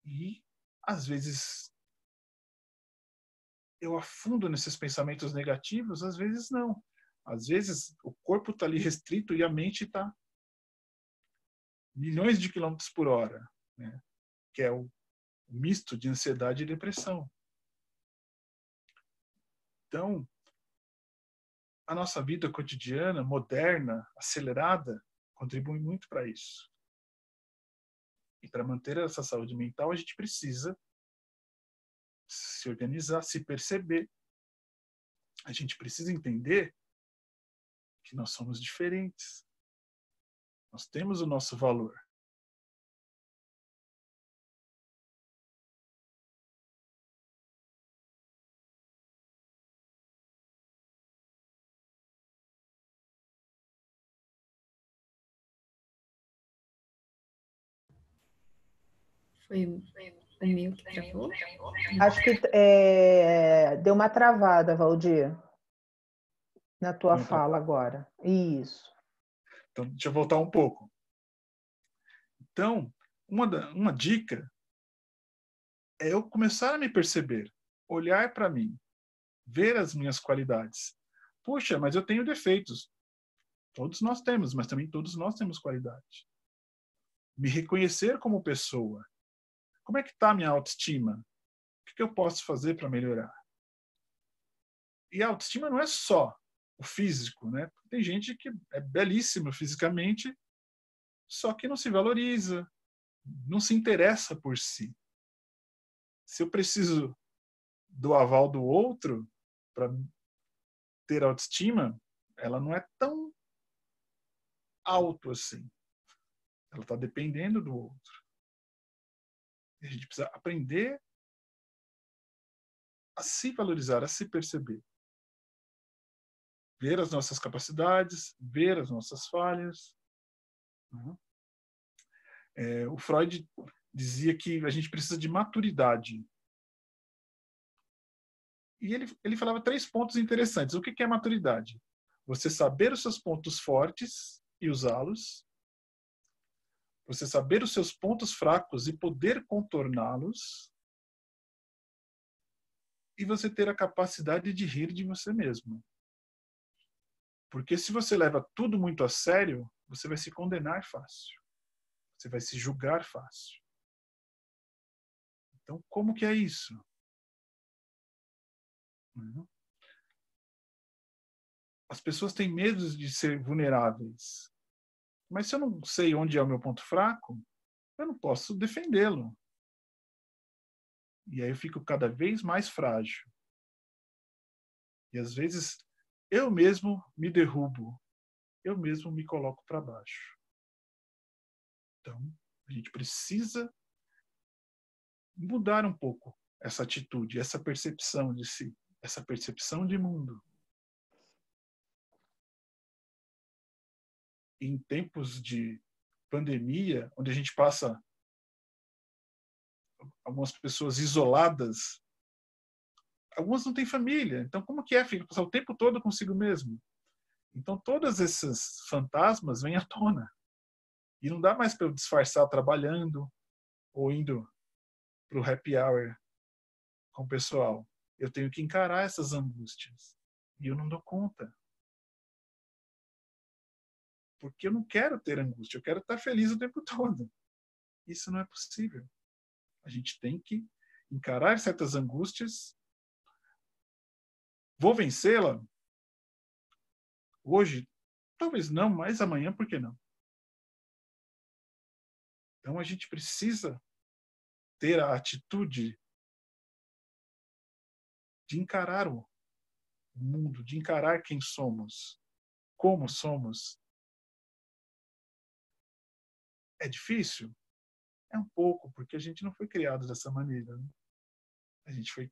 E, às vezes, eu afundo nesses pensamentos negativos, às vezes não. Às vezes, o corpo está ali restrito e a mente está milhões de quilômetros por hora, né? Que é o misto de ansiedade e depressão. Então, a nossa vida cotidiana, moderna, acelerada, contribui muito para isso. E para manter essa saúde mental, a gente precisa se organizar, se perceber. A gente precisa entender que nós somos diferentes. Nós temos o nosso valor. Foi o meu que travou? Acho que deu uma travada, Valdir, na tua fala agora. Isso. Então, deixa eu voltar um pouco. Então, uma dica é eu começar a me perceber, olhar para mim, ver as minhas qualidades. Puxa, mas eu tenho defeitos. Todos nós temos, mas também todos nós temos qualidade. Me reconhecer como pessoa. Como é que está a minha autoestima? O que eu posso fazer para melhorar? E a autoestima não é só o físico, né? Tem gente que é belíssima fisicamente, só que não se valoriza, não se interessa por si. Se eu preciso do aval do outro para ter autoestima, ela não é tão alto assim. Ela está dependendo do outro. A gente precisa aprender a se valorizar, a se perceber. Ver as nossas capacidades, ver as nossas falhas. O Freud dizia que a gente precisa de maturidade. E ele falava 3 pontos interessantes. O que é maturidade? Você saber os seus pontos fortes e usá-los. Você saber os seus pontos fracos e poder contorná-los. E você ter a capacidade de rir de você mesmo. Porque se você leva tudo muito a sério, você vai se condenar fácil. Você vai se julgar fácil. Então, como que é isso? As pessoas têm medo de ser vulneráveis. Mas se eu não sei onde é o meu ponto fraco, eu não posso defendê-lo. E aí eu fico cada vez mais frágil. E às vezes eu mesmo me derrubo. Eu mesmo me coloco para baixo. Então, a gente precisa mudar um pouco essa atitude, essa percepção de si, essa percepção de mundo. Em tempos de pandemia, onde a gente passa algumas pessoas isoladas, algumas não têm família. Então, como que é, filho? Passar o tempo todo consigo mesmo. Então, todos esses fantasmas vêm à tona. E não dá mais para eu disfarçar trabalhando ou indo para o happy hour com o pessoal. Eu tenho que encarar essas angústias. E eu não dou conta. Porque eu não quero ter angústia. Eu quero estar feliz o tempo todo. Isso não é possível. A gente tem que encarar certas angústias. Vou vencê-la? Hoje? Talvez não, mas amanhã, por que não? Então a gente precisa ter a atitude de encarar o mundo, de encarar quem somos, como somos. É difícil? É um pouco, porque a gente não foi criado dessa maneira, né? A gente foi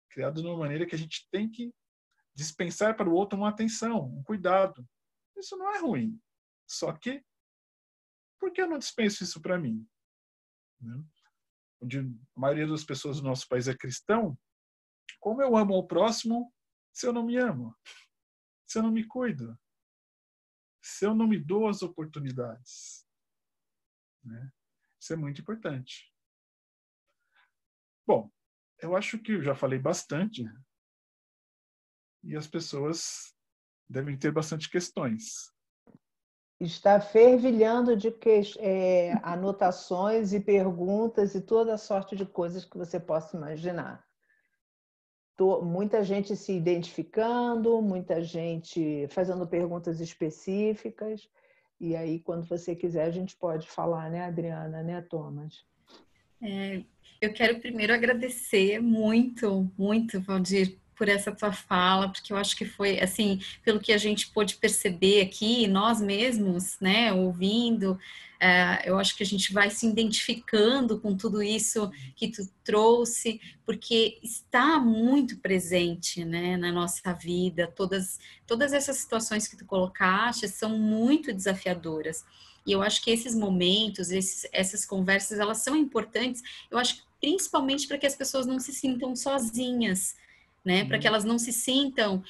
criado de uma maneira que a gente tem que dispensar para o outro uma atenção, um cuidado. Isso não é ruim. Só que, por que eu não dispenso isso para mim? Né? Onde a maioria das pessoas do nosso país é cristão, como eu amo ao próximo se eu não me amo? Se eu não me cuido? Se eu não me dou as oportunidades? Né? Isso é muito importante. Bom, eu acho que eu já falei bastante e as pessoas devem ter bastante questões. Está fervilhando de anotações e perguntas e toda sorte de coisas que você possa imaginar. Muita gente se identificando, muita gente fazendo perguntas específicas. E aí, quando você quiser, a gente pode falar, né, Adriana, né, Thomas? Eu quero primeiro agradecer muito, muito, Valdir, por essa tua fala, porque eu acho que foi, assim, pelo que a gente pôde perceber aqui, nós mesmos, né, ouvindo, eu acho que a gente vai se identificando com tudo isso que tu trouxe, porque está muito presente, né, na nossa vida, todas essas situações que tu colocaste são muito desafiadoras. E eu acho que esses momentos, essas conversas, elas são importantes, eu acho que principalmente para que as pessoas não se sintam sozinhas, né? Para que elas não se sintam,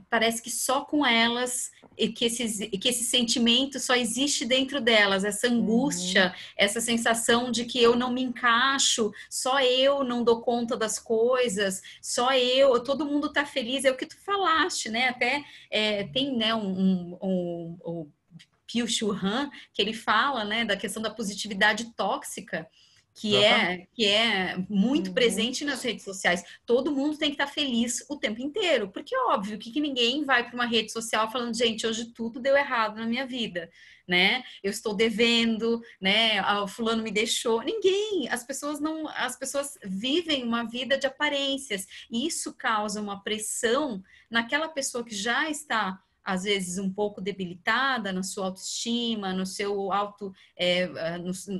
parece que só com elas, e que esse sentimento só existe dentro delas, essa angústia, essa sensação de que eu não me encaixo, só eu não dou conta das coisas, só eu, todo mundo está feliz, é o que tu falaste, né? Até tem, né, um Byung-Chul Han, que ele fala, né, da questão da positividade tóxica, que é muito presente nas redes sociais. Todo mundo tem que estar feliz o tempo inteiro, porque óbvio que ninguém vai para uma rede social falando, gente, hoje tudo deu errado na minha vida, né? Eu estou devendo, né? O fulano me deixou. Ninguém, as pessoas vivem uma vida de aparências, e isso causa uma pressão naquela pessoa que já está às vezes um pouco debilitada na sua autoestima, no seu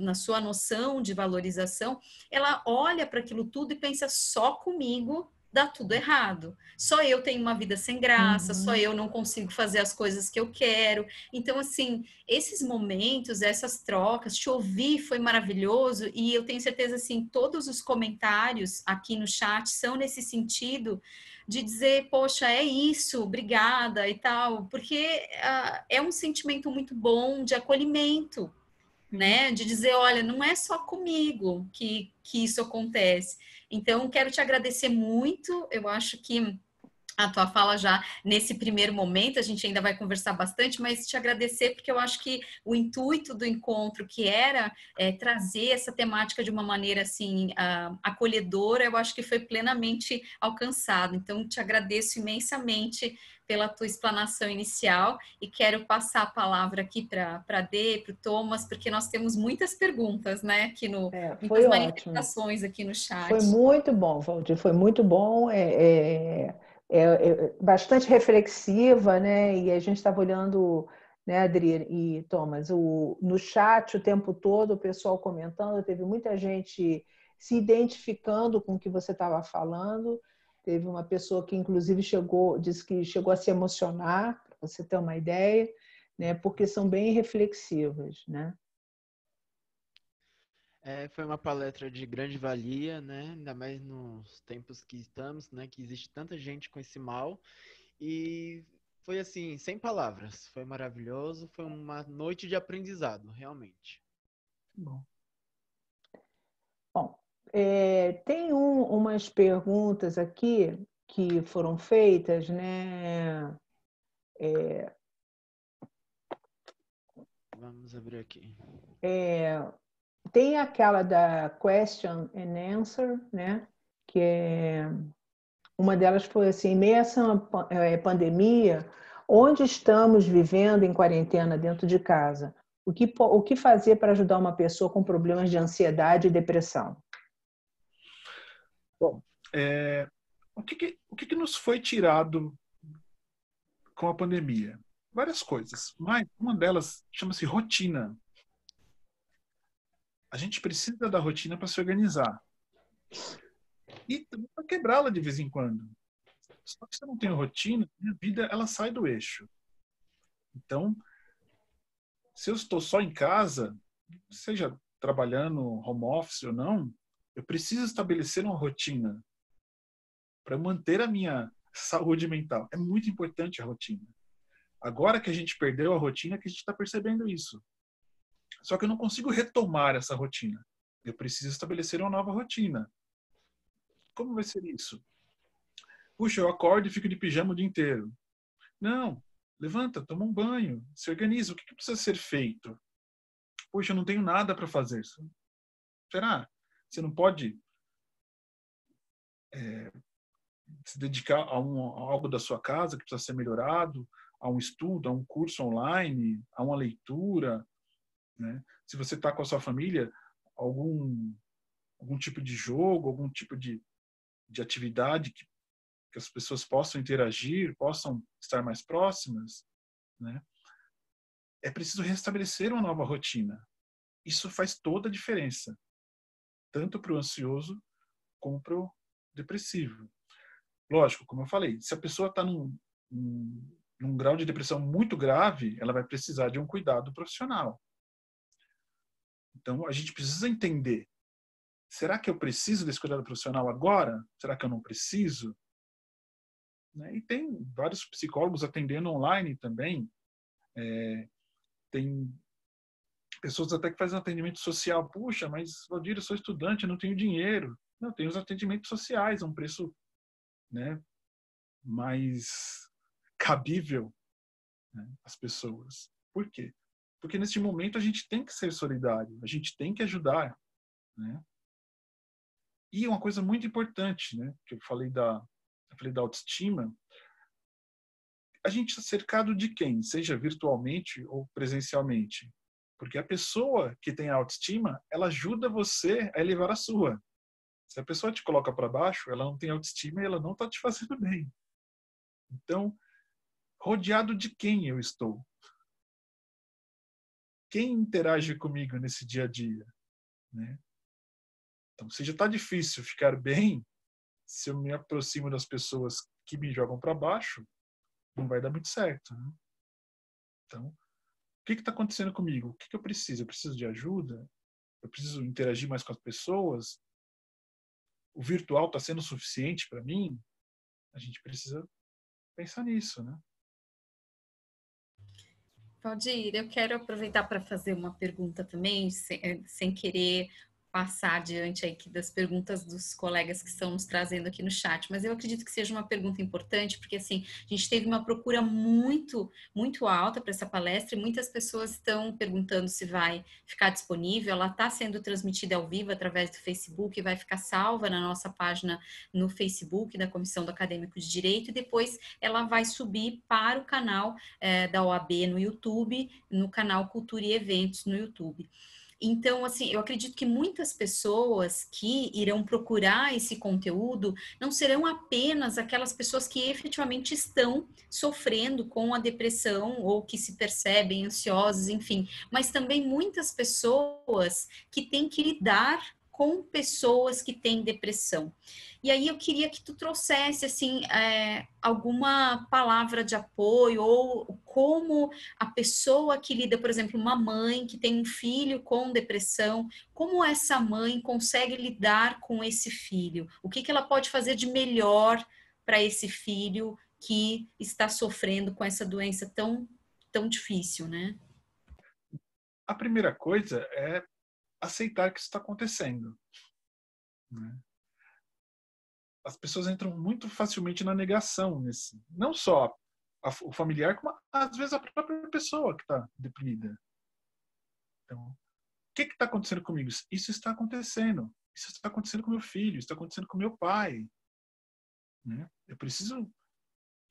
na sua noção de valorização, ela olha para aquilo tudo e pensa, só comigo dá tudo errado. Só eu tenho uma vida sem graça, só eu não consigo fazer as coisas que eu quero. Então, assim, esses momentos, essas trocas, te ouvir foi maravilhoso, e eu tenho certeza, assim, todos os comentários aqui no chat são nesse sentido de dizer, poxa, é isso, obrigada e tal, porque é um sentimento muito bom de acolhimento, né? De dizer, olha, não é só comigo que isso acontece. Então, quero te agradecer muito, eu acho que a tua fala já nesse primeiro momento, a gente ainda vai conversar bastante, mas te agradecer porque eu acho que o intuito do encontro, que era trazer essa temática de uma maneira assim acolhedora, eu acho que foi plenamente alcançado. Então, te agradeço imensamente pela tua explanação inicial e quero passar a palavra aqui para a Dê, para o Thomas, porque nós temos muitas perguntas, né, aqui foi muitas ótimo. manifestações aqui no chat. Foi muito bom, Valdir, foi muito bom. Bastante reflexiva, né? E a gente estava olhando, né, Adri e Thomas, no chat o tempo todo, o pessoal comentando, teve muita gente se identificando com o que você estava falando. Teve uma pessoa que, inclusive, disse que chegou a se emocionar, para você ter uma ideia, né? Porque são bem reflexivas, né? Foi uma palestra de grande valia, né? Ainda mais nos tempos que estamos, né? Que existe tanta gente com esse mal. E foi assim, sem palavras. Foi maravilhoso. Foi uma noite de aprendizado, realmente. Bom, tem umas perguntas aqui que foram feitas, né? Vamos abrir aqui. Tem aquela da question and answer, né? Que uma delas foi assim, em meio a essa pandemia, onde estamos vivendo em quarentena dentro de casa? O que fazer para ajudar uma pessoa com problemas de ansiedade e depressão? Bom, o que nos foi tirado com a pandemia? Várias coisas, mas uma delas chama-se rotina. A gente precisa da rotina para se organizar. E para quebrá-la de vez em quando. Só que se eu não tenho rotina, minha vida ela sai do eixo. Então, se eu estou só em casa, seja trabalhando home office ou não, eu preciso estabelecer uma rotina para manter a minha saúde mental. É muito importante a rotina. Agora que a gente perdeu a rotina, que a gente está percebendo isso. Só que eu não consigo retomar essa rotina. Eu preciso estabelecer uma nova rotina. Como vai ser isso? Puxa, eu acordo e fico de pijama o dia inteiro. Não, levanta, toma um banho, se organiza. O que precisa ser feito? Puxa, eu não tenho nada para fazer. Será? Você não pode se dedicar a algo da sua casa que precisa ser melhorado, a um estudo, a um curso online, a uma leitura, né? Se você está com a sua família, algum tipo de jogo, algum tipo de atividade que as pessoas possam interagir, possam estar mais próximas, né? É preciso restabelecer uma nova rotina. Isso faz toda a diferença, tanto para o ansioso como para o depressivo. Lógico, como eu falei, se a pessoa está num grau de depressão muito grave, ela vai precisar de um cuidado profissional. Então, a gente precisa entender, será que eu preciso desse cuidado profissional agora? Será que eu não preciso? Né? E tem vários psicólogos atendendo online também. Tem pessoas até que fazem atendimento social. Puxa, mas, Valdir, eu sou estudante, eu não tenho dinheiro. Não, tem os atendimentos sociais, a um preço, né, mais cabível, né, às pessoas. Por quê? Porque neste momento a gente tem que ser solidário, a gente tem que ajudar, né? E uma coisa muito importante, né, que eu falei da autoestima, a gente está cercado de quem? Seja virtualmente ou presencialmente. Porque a pessoa que tem autoestima, ela ajuda você a elevar a sua. Se a pessoa te coloca para baixo, ela não tem autoestima e ela não está te fazendo bem. Então, rodeado de quem eu estou? Quem interage comigo nesse dia a dia? Né? Então, se já está difícil ficar bem, se eu me aproximo das pessoas que me jogam para baixo, não vai dar muito certo. Né? Então, o que está acontecendo comigo? O que eu preciso? Eu preciso de ajuda? Eu preciso interagir mais com as pessoas? O virtual está sendo suficiente para mim? A gente precisa pensar nisso, né? Valdir, eu quero aproveitar para fazer uma pergunta também, sem querer passar adiante aqui das perguntas dos colegas que estão nos trazendo aqui no chat, mas eu acredito que seja uma pergunta importante, porque assim, a gente teve uma procura muito alta para essa palestra e muitas pessoas estão perguntando se vai ficar disponível. Ela está sendo transmitida ao vivo através do Facebook e vai ficar salva na nossa página no Facebook da Comissão do Acadêmico de Direito e depois ela vai subir para o canal da OAB no YouTube, no canal Cultura e Eventos no YouTube. Então, assim, eu acredito que muitas pessoas que irão procurar esse conteúdo não serão apenas aquelas pessoas que efetivamente estão sofrendo com a depressão ou que se percebem ansiosas, enfim, mas também muitas pessoas que têm que lidar com pessoas que têm depressão. E aí eu queria que tu trouxesse, assim, alguma palavra de apoio ou como a pessoa que lida, por exemplo, uma mãe que tem um filho com depressão, como essa mãe consegue lidar com esse filho? O que ela pode fazer de melhor para esse filho que está sofrendo com essa doença tão difícil, né? A primeira coisa é aceitar que isso está acontecendo. Né? As pessoas entram muito facilmente na negação, não só o familiar, como às vezes a própria pessoa que está deprimida. Então, o que está acontecendo comigo? Isso está acontecendo. Isso está acontecendo com meu filho, isso está acontecendo com meu pai. Né? Eu preciso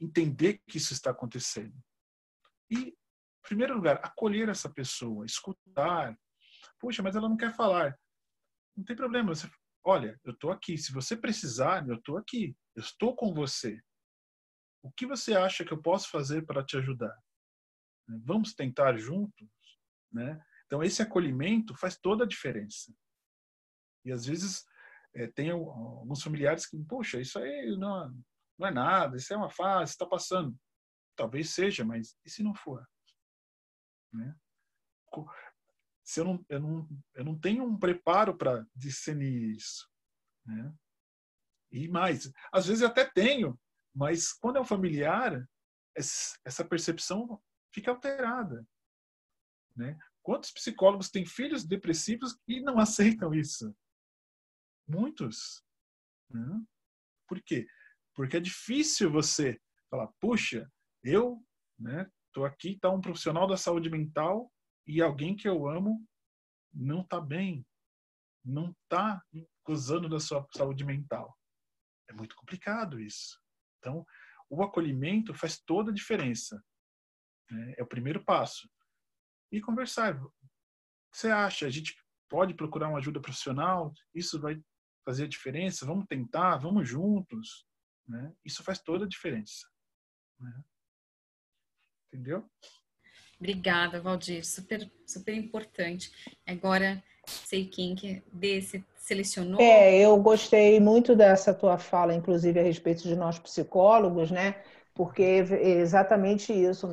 entender que isso está acontecendo. E, em primeiro lugar, acolher essa pessoa, escutar. Poxa, mas ela não quer falar. Não tem problema. Olha, eu estou aqui. Se você precisar, eu estou aqui. Eu estou com você. O que você acha que eu posso fazer para te ajudar? Vamos tentar juntos, né? Então, esse acolhimento faz toda a diferença. E, às vezes, tem alguns familiares que, poxa, isso aí não é nada, isso é uma fase, está passando. Talvez seja, mas e se não for? Né? Se eu não tenho um preparo para discernir isso. Né? E mais, às vezes eu até tenho, mas quando é um familiar, essa percepção fica alterada. Né? Quantos psicólogos têm filhos depressivos e não aceitam isso? Muitos. Né? Por quê? Porque é difícil você falar, puxa, eu estou aqui, está um profissional da saúde mental e alguém que eu amo não está bem, não está gozando da sua saúde mental. É muito complicado isso. Então, o acolhimento faz toda a diferença. Né? É o primeiro passo. E conversar. O que você acha? A gente pode procurar uma ajuda profissional? Isso vai fazer a diferença? Vamos tentar? Vamos juntos? Né? Isso faz toda a diferença. Né? Entendeu? Obrigada, Valdir. Super, super importante. Agora, sei quem que selecionou. Eu gostei muito dessa tua fala, inclusive a respeito de nós psicólogos, né? Porque é exatamente isso.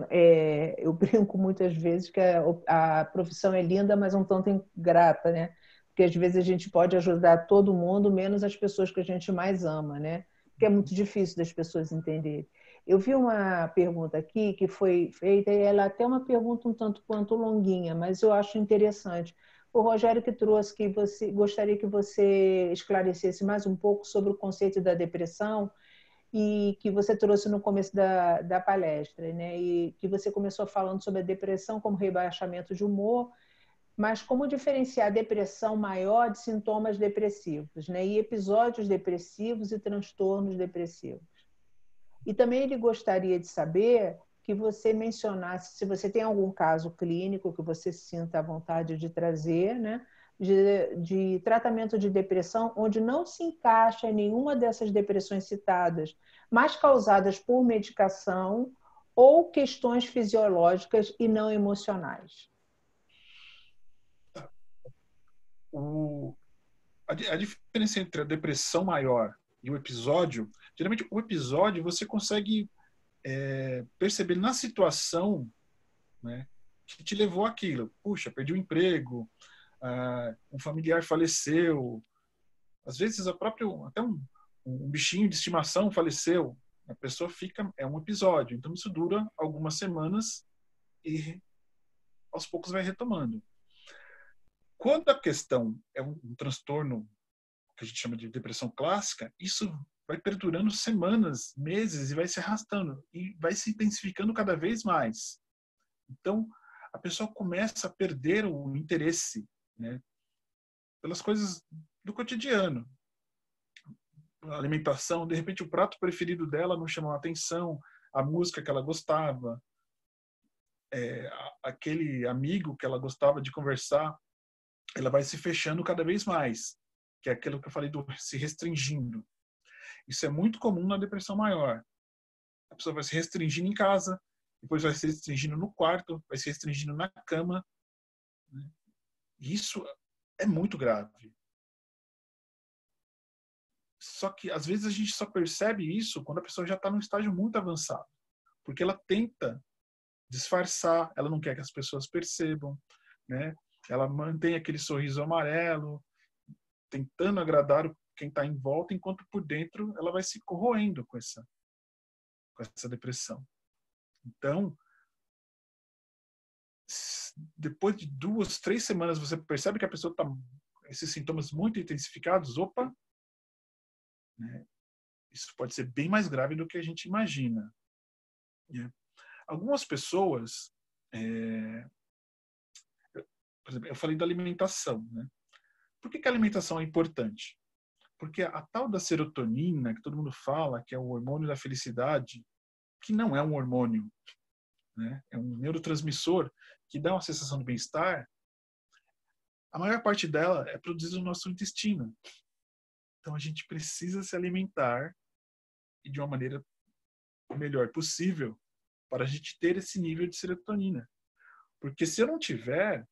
Eu brinco muitas vezes que a profissão é linda, mas um tanto ingrata, né? Porque às vezes a gente pode ajudar todo mundo, menos as pessoas que a gente mais ama, né? Porque é muito difícil das pessoas entenderem. Eu vi uma pergunta aqui que foi feita, e ela é até uma pergunta um tanto quanto longuinha, mas eu acho interessante. O Rogério que trouxe que gostaria que você esclarecesse mais um pouco sobre o conceito da depressão e que você trouxe no começo da palestra, né? E que você começou falando sobre a depressão como rebaixamento de humor, mas como diferenciar a depressão maior de sintomas depressivos, né? E episódios depressivos e transtornos depressivos. E também ele gostaria de saber que você mencionasse se você tem algum caso clínico que você sinta à vontade de trazer, né, de tratamento de depressão, onde não se encaixa em nenhuma dessas depressões citadas, mas causadas por medicação ou questões fisiológicas e não emocionais. A diferença entre a depressão maior e o episódio, geralmente o episódio você consegue perceber na situação, né, que te levou àquilo. Puxa, perdi o emprego, um familiar faleceu, às vezes até um bichinho de estimação faleceu. A pessoa é um episódio. Então isso dura algumas semanas e aos poucos vai retomando. Quando a questão é um transtorno que a gente chama de depressão clássica, isso vai perdurando semanas, meses e vai se arrastando e vai se intensificando cada vez mais. Então, a pessoa começa a perder o interesse, né, pelas coisas do cotidiano. A alimentação, de repente o prato preferido dela não chamou a atenção, a música que ela gostava, aquele amigo que ela gostava de conversar, ela vai se fechando cada vez mais, que é aquilo que eu falei do se restringindo. Isso é muito comum na depressão maior. A pessoa vai se restringindo em casa, depois vai se restringindo no quarto, vai se restringindo na cama. Isso é muito grave. Só que, às vezes, a gente só percebe isso quando a pessoa já está num estágio muito avançado. Porque ela tenta disfarçar, ela não quer que as pessoas percebam, né? Ela mantém aquele sorriso amarelo, tentando agradar quem está em volta, enquanto por dentro ela vai se corroendo com essa depressão. Então, depois de 2, 3 semanas, você percebe que a pessoa está com esses sintomas muito intensificados. Opa! Né? Isso pode ser bem mais grave do que a gente imagina. Né? Algumas pessoas, por exemplo, eu falei da alimentação. Né? Por que a alimentação é importante? Porque a tal da serotonina, que todo mundo fala que é o hormônio da felicidade, que não é um hormônio, né? É um neurotransmissor que dá uma sensação de bem-estar, a maior parte dela é produzida no nosso intestino. Então a gente precisa se alimentar e de uma maneira melhor possível para a gente ter esse nível de serotonina. Porque se eu não tiver,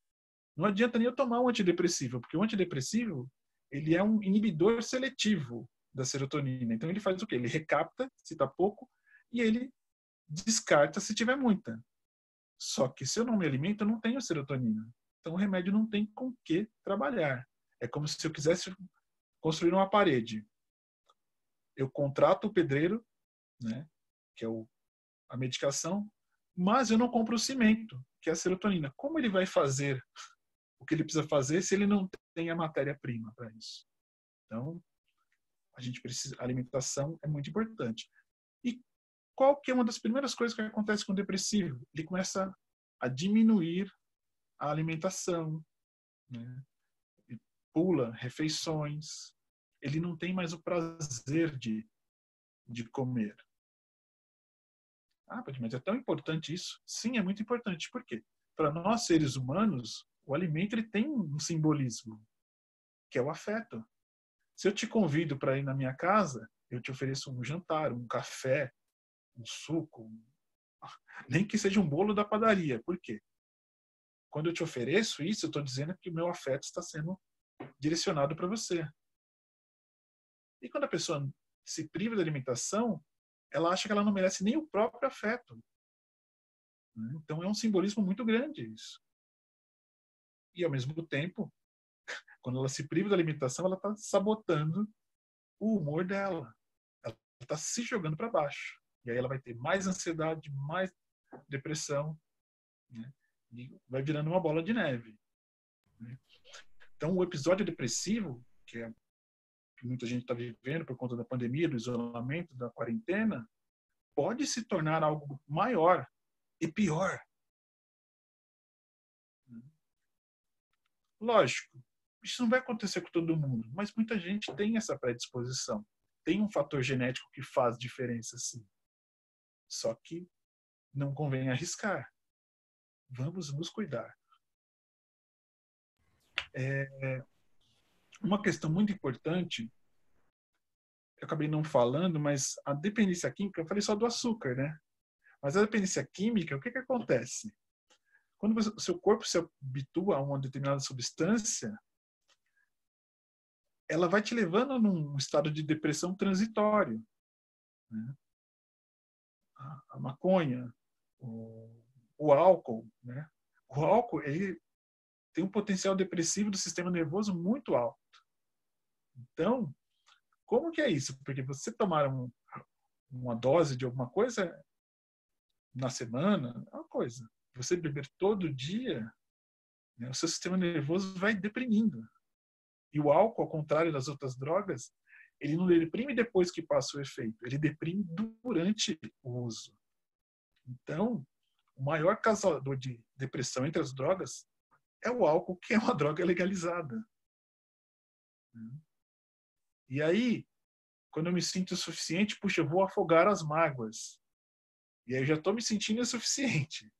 Não adianta nem eu tomar um antidepressivo, porque o antidepressivo ele é um inibidor seletivo da serotonina. Então ele faz o quê? Ele recapta se está pouco e ele descarta se tiver muita. Só que se eu não me alimento, eu não tenho serotonina. Então o remédio não tem com que trabalhar. É como se eu quisesse construir uma parede. Eu contrato o pedreiro, né, que é a medicação, mas eu não compro o cimento, que é a serotonina. Como ele vai fazer o que ele precisa fazer se ele não tem a matéria-prima para isso? Então, a gente precisa, a alimentação é muito importante. E qual que é uma das primeiras coisas que acontece com o depressivo? Ele começa a diminuir a alimentação, né? Ele pula refeições, ele não tem mais o prazer de comer. Ah, mas é tão importante isso? Sim, é muito importante. Por quê? Para nós, seres humanos, o alimento ele tem um simbolismo, que é o afeto. Se eu te convido para ir na minha casa, eu te ofereço um jantar, um café, um suco, nem que seja um bolo da padaria. Por quê? Quando eu te ofereço isso, eu estou dizendo que o meu afeto está sendo direcionado para você. E quando a pessoa se priva da alimentação, ela acha que ela não merece nem o próprio afeto. Então é um simbolismo muito grande isso. E ao mesmo tempo, quando ela se priva da alimentação, ela está sabotando o humor dela. Ela está se jogando para baixo. E aí ela vai ter mais ansiedade, mais depressão, né? E vai virando uma bola de neve, né? Então o episódio depressivo, que muita gente está vivendo por conta da pandemia, do isolamento, da quarentena, pode se tornar algo maior e pior. Lógico, isso não vai acontecer com todo mundo, mas muita gente tem essa predisposição. Tem um fator genético que faz diferença, sim. Só que não convém arriscar. Vamos nos cuidar. Uma questão muito importante, eu acabei não falando, mas a dependência química, eu falei só do açúcar, né? Mas a dependência química, o que acontece? Quando o seu corpo se habitua a uma determinada substância, ela vai te levando num estado de depressão transitório, né? A maconha, o álcool, né? O álcool, ele tem um potencial depressivo do sistema nervoso muito alto. Então, como que é isso? Porque você tomar uma dose de alguma coisa na semana, é uma coisa. Você beber todo dia, né, o seu sistema nervoso vai deprimindo. E o álcool, ao contrário das outras drogas, ele não deprime depois que passa o efeito, ele deprime durante o uso. Então, o maior causador de depressão entre as drogas é o álcool, que é uma droga legalizada. E aí, quando eu me sinto insuficiente, puxa, eu vou afogar as mágoas. E aí eu já estou me sentindo insuficiente.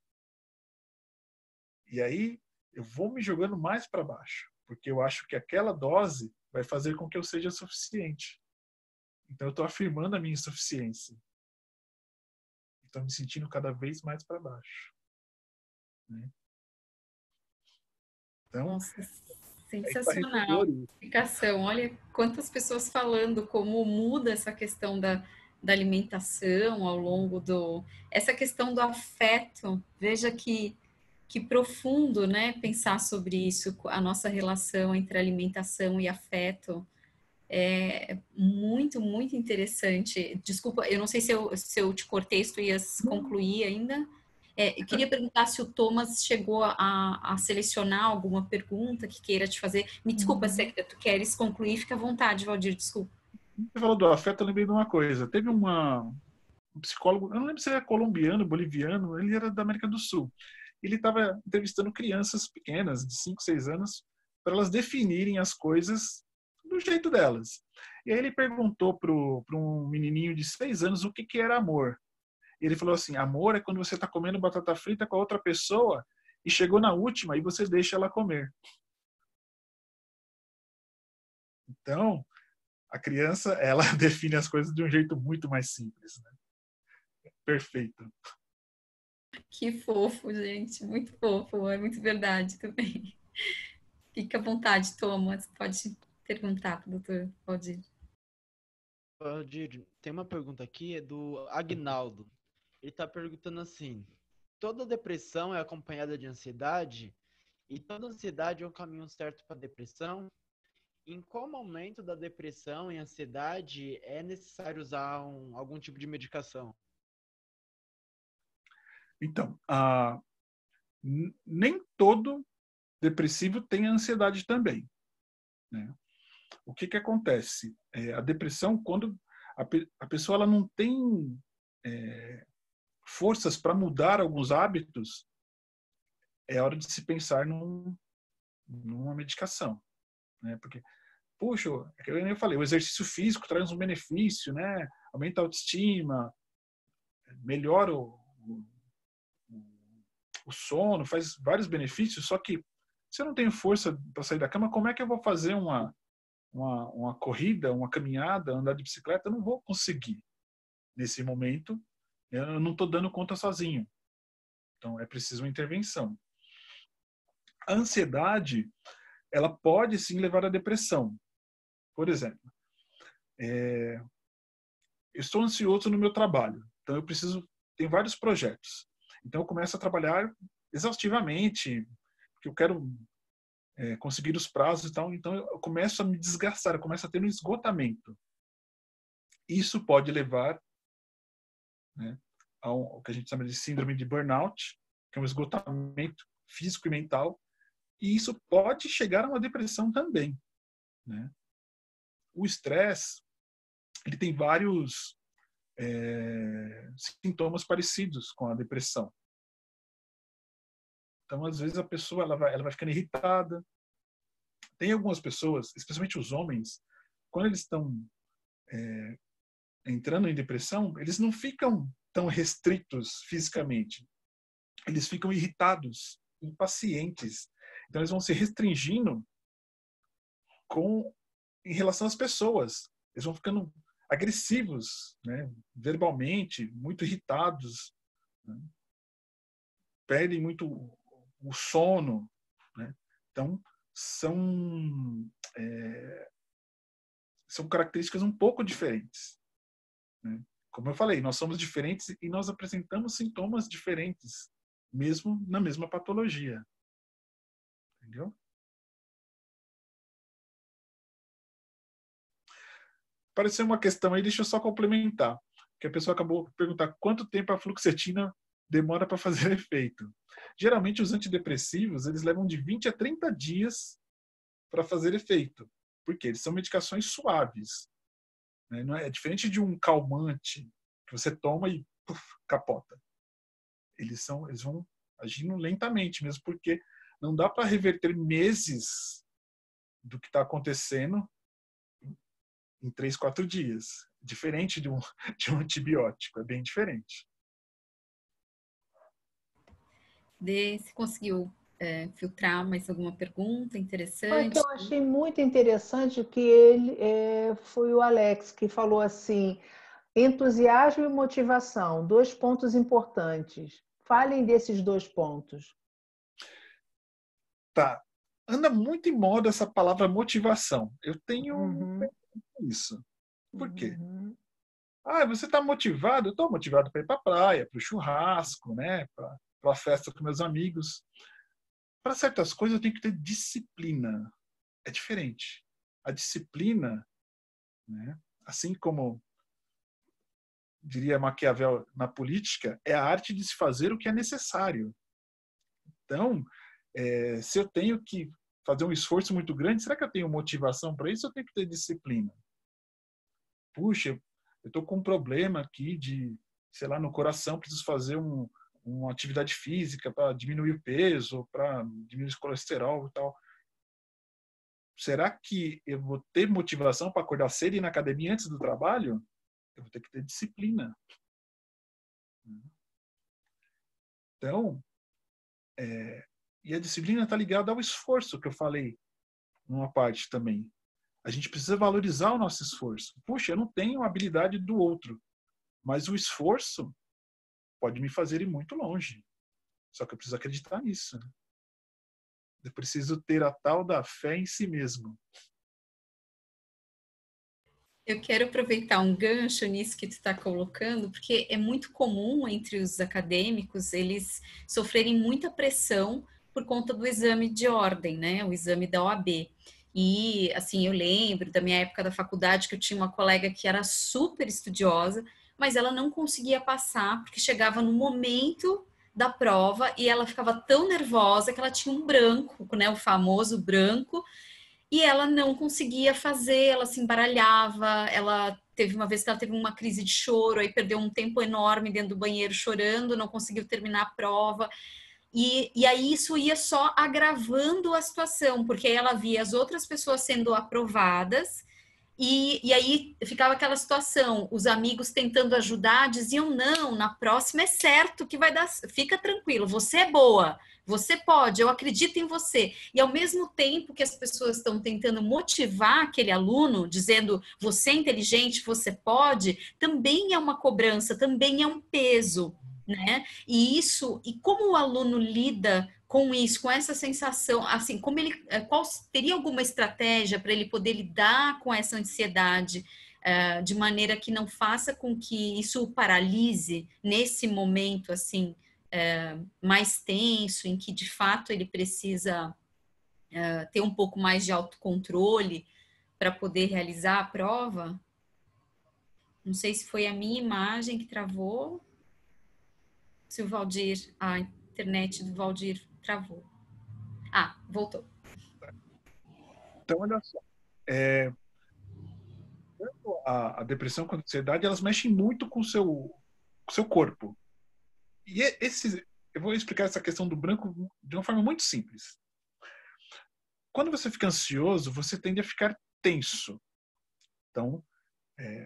E aí eu vou me jogando mais para baixo, porque eu acho que aquela dose vai fazer com que eu seja suficiente. Então eu estou afirmando a minha insuficiência. Estou me sentindo cada vez mais para baixo, né? Então, nossa, sensacional a explicação. Olha quantas pessoas falando como muda essa questão da alimentação ao longo essa questão do afeto. Veja que profundo, né? Pensar sobre isso, a nossa relação entre alimentação e afeto. É muito, muito interessante. Desculpa, eu não sei se eu te cortei, se tu ias concluir ainda. Eu queria perguntar se o Thomas chegou a selecionar alguma pergunta que queira te fazer. Me desculpa, se tu queres concluir, fica à vontade, Valdir, desculpa. Você falou do afeto, eu lembrei de uma coisa. Teve um psicólogo, eu não lembro se ele era colombiano, boliviano, ele era da América do Sul. Ele estava entrevistando crianças pequenas, de 5, 6 anos, para elas definirem as coisas do jeito delas. E aí ele perguntou para um menininho de 6 anos o que era amor. E ele falou assim, amor é quando você está comendo batata frita com a outra pessoa e chegou na última e você deixa ela comer. Então, a criança, ela define as coisas de um jeito muito mais simples, né? Perfeito. Que fofo, gente, muito fofo, é muito verdade também. Fica à vontade, Thomas. Pode perguntar para o doutor Valdir. Valdir, tem uma pergunta aqui, é do Agnaldo. Ele está perguntando assim: toda depressão é acompanhada de ansiedade? E toda ansiedade é um caminho certo para depressão? Em qual momento da depressão e ansiedade é necessário usar algum tipo de medicação? Então, nem todo depressivo tem ansiedade também, né? O que acontece? A depressão, quando a pessoa ela não tem forças para mudar alguns hábitos, é hora de se pensar numa medicação, né? Porque, puxa, eu falei, o exercício físico traz um benefício, né? Aumenta a autoestima, melhora o sono, faz vários benefícios, só que se eu não tenho força para sair da cama, como é que eu vou fazer uma corrida, uma caminhada, andar de bicicleta? Eu não vou conseguir. Nesse momento, eu não estou dando conta sozinho. Então, é preciso uma intervenção. A ansiedade, ela pode sim levar à depressão. Por exemplo, eu estou ansioso no meu trabalho, então tenho vários projetos. Então, eu começo a trabalhar exaustivamente, porque eu quero conseguir os prazos e tal. Então, eu começo a me desgastar, eu começo a ter um esgotamento. Isso pode levar, né, ao que a gente chama de síndrome de burnout, que é um esgotamento físico e mental, e isso pode chegar a uma depressão também, né? O estresse, ele tem vários sintomas parecidos com a depressão. Então, às vezes, a pessoa ela vai ficando irritada. Tem algumas pessoas, especialmente os homens, quando eles estão entrando em depressão, eles não ficam tão restritos fisicamente. Eles ficam irritados, impacientes. Então, eles vão se restringindo em relação às pessoas. Eles vão ficando agressivos, né? Verbalmente, muito irritados, né? Perdem muito o sono, né? Então, são características um pouco diferentes, né? Como eu falei, nós somos diferentes e nós apresentamos sintomas diferentes, mesmo na mesma patologia. Entendeu? Apareceu uma questão aí, deixa eu só complementar, que a pessoa acabou de perguntar quanto tempo a fluoxetina demora para fazer efeito. Geralmente os antidepressivos, eles levam de 20 a 30 dias para fazer efeito, porque eles são medicações suaves, né? Não é diferente de um calmante que você toma e capota. Eles vão agindo lentamente mesmo, porque não dá para reverter meses do que está acontecendo em 3, 4 dias. Diferente de um antibiótico, é bem diferente. Se conseguiu filtrar mais alguma pergunta Foi interessante? que eu achei muito interessante que ele foi o Alex que falou assim: entusiasmo e motivação, 2 pontos importantes. Falem desses 2 pontos. Tá. Anda muito em moda essa palavra motivação. Eu tenho isso. Por quê? Você está motivado? Eu estou motivado para ir para a praia, para o churrasco, né? Para a festa com meus amigos. Para certas coisas eu tenho que ter disciplina. É diferente. A disciplina, né? Assim como diria Maquiavel na política, é a arte de se fazer o que é necessário. Então, se eu tenho que fazer um esforço muito grande, será que eu tenho motivação para isso? Eu tenho que ter disciplina. Puxa, eu estou com um problema aqui sei lá, no coração, preciso fazer uma atividade física para diminuir o peso, para diminuir o colesterol e tal. Será que eu vou ter motivação para acordar cedo e ir na academia antes do trabalho? Eu vou ter que ter disciplina. Então, e a disciplina está ligada ao esforço que eu falei numa parte também. A gente precisa valorizar o nosso esforço. Puxa, eu não tenho a habilidade do outro, mas o esforço pode me fazer ir muito longe. Só que eu preciso acreditar nisso. Eu preciso ter a tal da fé em si mesmo. Eu quero aproveitar um gancho nisso que tu está colocando, porque é muito comum entre os acadêmicos eles sofrerem muita pressão por conta do exame de ordem, né? O exame da OAB. E, assim, eu lembro da minha época da faculdade que eu tinha uma colega que era super estudiosa, mas ela não conseguia passar porque chegava no momento da prova e ela ficava tão nervosa que ela tinha um branco, né? O famoso branco, e ela não conseguia fazer, ela se embaralhava, ela teve uma vez que ela teve uma crise de choro, aí perdeu um tempo enorme dentro do banheiro chorando, não conseguiu terminar a prova, e aí isso ia só agravando a situação, porque aí ela via as outras pessoas sendo aprovadas, e aí ficava aquela situação, os amigos tentando ajudar, diziam, não, na próxima é certo que vai dar, fica tranquilo, você é boa, você pode, eu acredito em você. E ao mesmo tempo que as pessoas estão tentando motivar aquele aluno, dizendo, você é inteligente, você pode, também é uma cobrança, também é um peso, né? E isso, e como o aluno lida com isso, com essa sensação, assim, como ele, qual teria alguma estratégia para ele poder lidar com essa ansiedade de maneira que não faça com que isso o paralise nesse momento, assim, mais tenso, em que de fato ele precisa ter um pouco mais de autocontrole para poder realizar a prova? Não sei se foi a minha imagem que travou, se o Valdir, a internet do Valdir travou. Ah, voltou. Então, olha só. A depressão com a ansiedade, elas mexem muito com o seu corpo. E eu vou explicar essa questão do branco de uma forma muito simples. Quando você fica ansioso, você tende a ficar tenso. Então,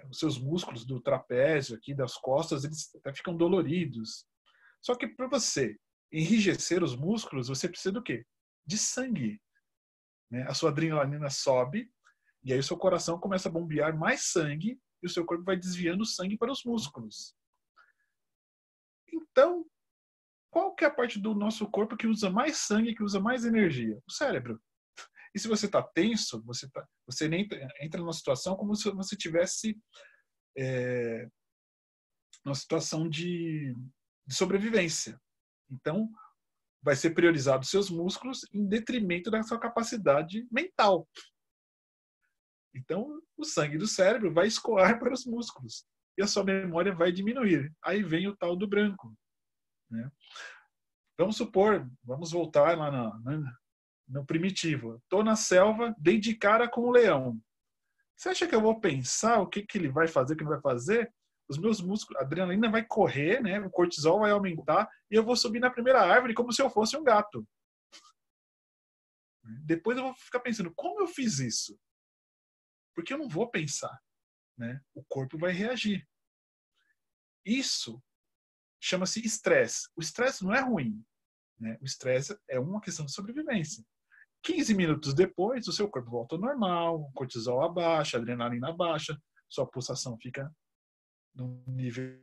os seus músculos do trapézio aqui, das costas, eles até ficam doloridos. Só que para você enrijecer os músculos, você precisa do quê? De sangue. Né? A sua adrenalina sobe, e aí o seu coração começa a bombear mais sangue, e o seu corpo vai desviando o sangue para os músculos. Então, qual que é a parte do nosso corpo que usa mais sangue, que usa mais energia? O cérebro. E se você está tenso, você entra numa situação como se você tivesse numa situação de sobrevivência. Então, vai ser priorizado os seus músculos em detrimento da sua capacidade mental. Então, o sangue do cérebro vai escoar para os músculos e a sua memória vai diminuir. Aí vem o tal do branco. Né? Vamos supor, vamos voltar lá no primitivo. Estou na selva, dei de cara com o leão. Você acha que eu vou pensar o que ele vai fazer, o que ele vai fazer? Os meus músculos, a adrenalina vai correr, né? O cortisol vai aumentar e eu vou subir na primeira árvore como se eu fosse um gato. Depois eu vou ficar pensando, como eu fiz isso? Porque eu não vou pensar. Né? O corpo vai reagir. Isso chama-se estresse. O estresse não é ruim. Né? O estresse é uma questão de sobrevivência. 15 minutos depois, o seu corpo volta ao normal, o cortisol abaixa, a adrenalina abaixa, sua pulsação fica num nível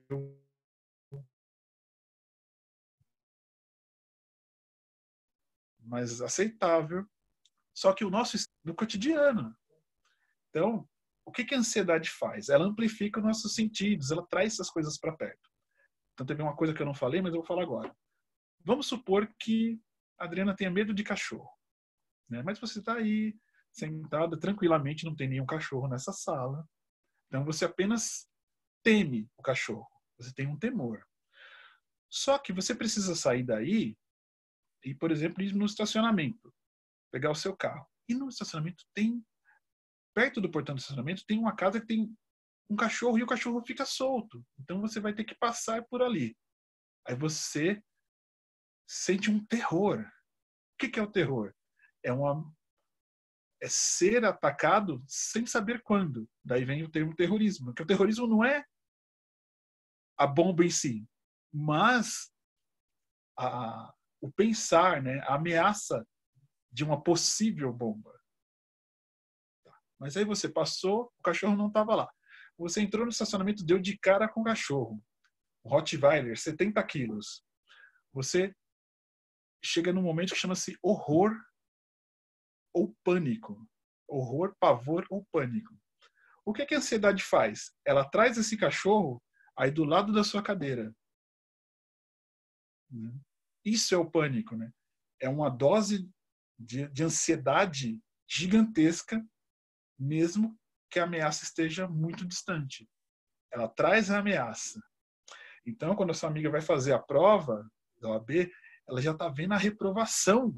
mais aceitável. Só que o nosso no cotidiano. Então, o que a ansiedade faz? Ela amplifica os nossos sentidos, ela traz essas coisas para perto. Então, teve uma coisa que eu não falei, mas eu vou falar agora. Vamos supor que a Adriana tenha medo de cachorro. Né? Mas você está aí, sentada tranquilamente, não tem nenhum cachorro nessa sala. Então, você apenas teme o cachorro. Você tem um temor. Só que você precisa sair daí e, por exemplo, ir no estacionamento. Pegar o seu carro. E no estacionamento perto do portão do estacionamento, tem uma casa que tem um cachorro e o cachorro fica solto. Então você vai ter que passar por ali. Aí você sente um terror. O que é o terror? É ser atacado sem saber quando. Daí vem o termo terrorismo. Porque o terrorismo não é a bomba em si, mas o pensar, né? A ameaça de uma possível bomba. Mas aí você passou, o cachorro não estava lá. Você entrou no estacionamento, deu de cara com o cachorro. Um Rottweiler, 70 quilos. Você chega num momento que chama-se horror ou pânico. Horror, pavor ou pânico. O que a ansiedade faz? Ela traz esse cachorro aí do lado da sua cadeira. Isso é o pânico, né? É uma dose de ansiedade gigantesca, mesmo que a ameaça esteja muito distante. Ela traz a ameaça. Então, quando a sua amiga vai fazer a prova da OAB, ela já está vendo a reprovação.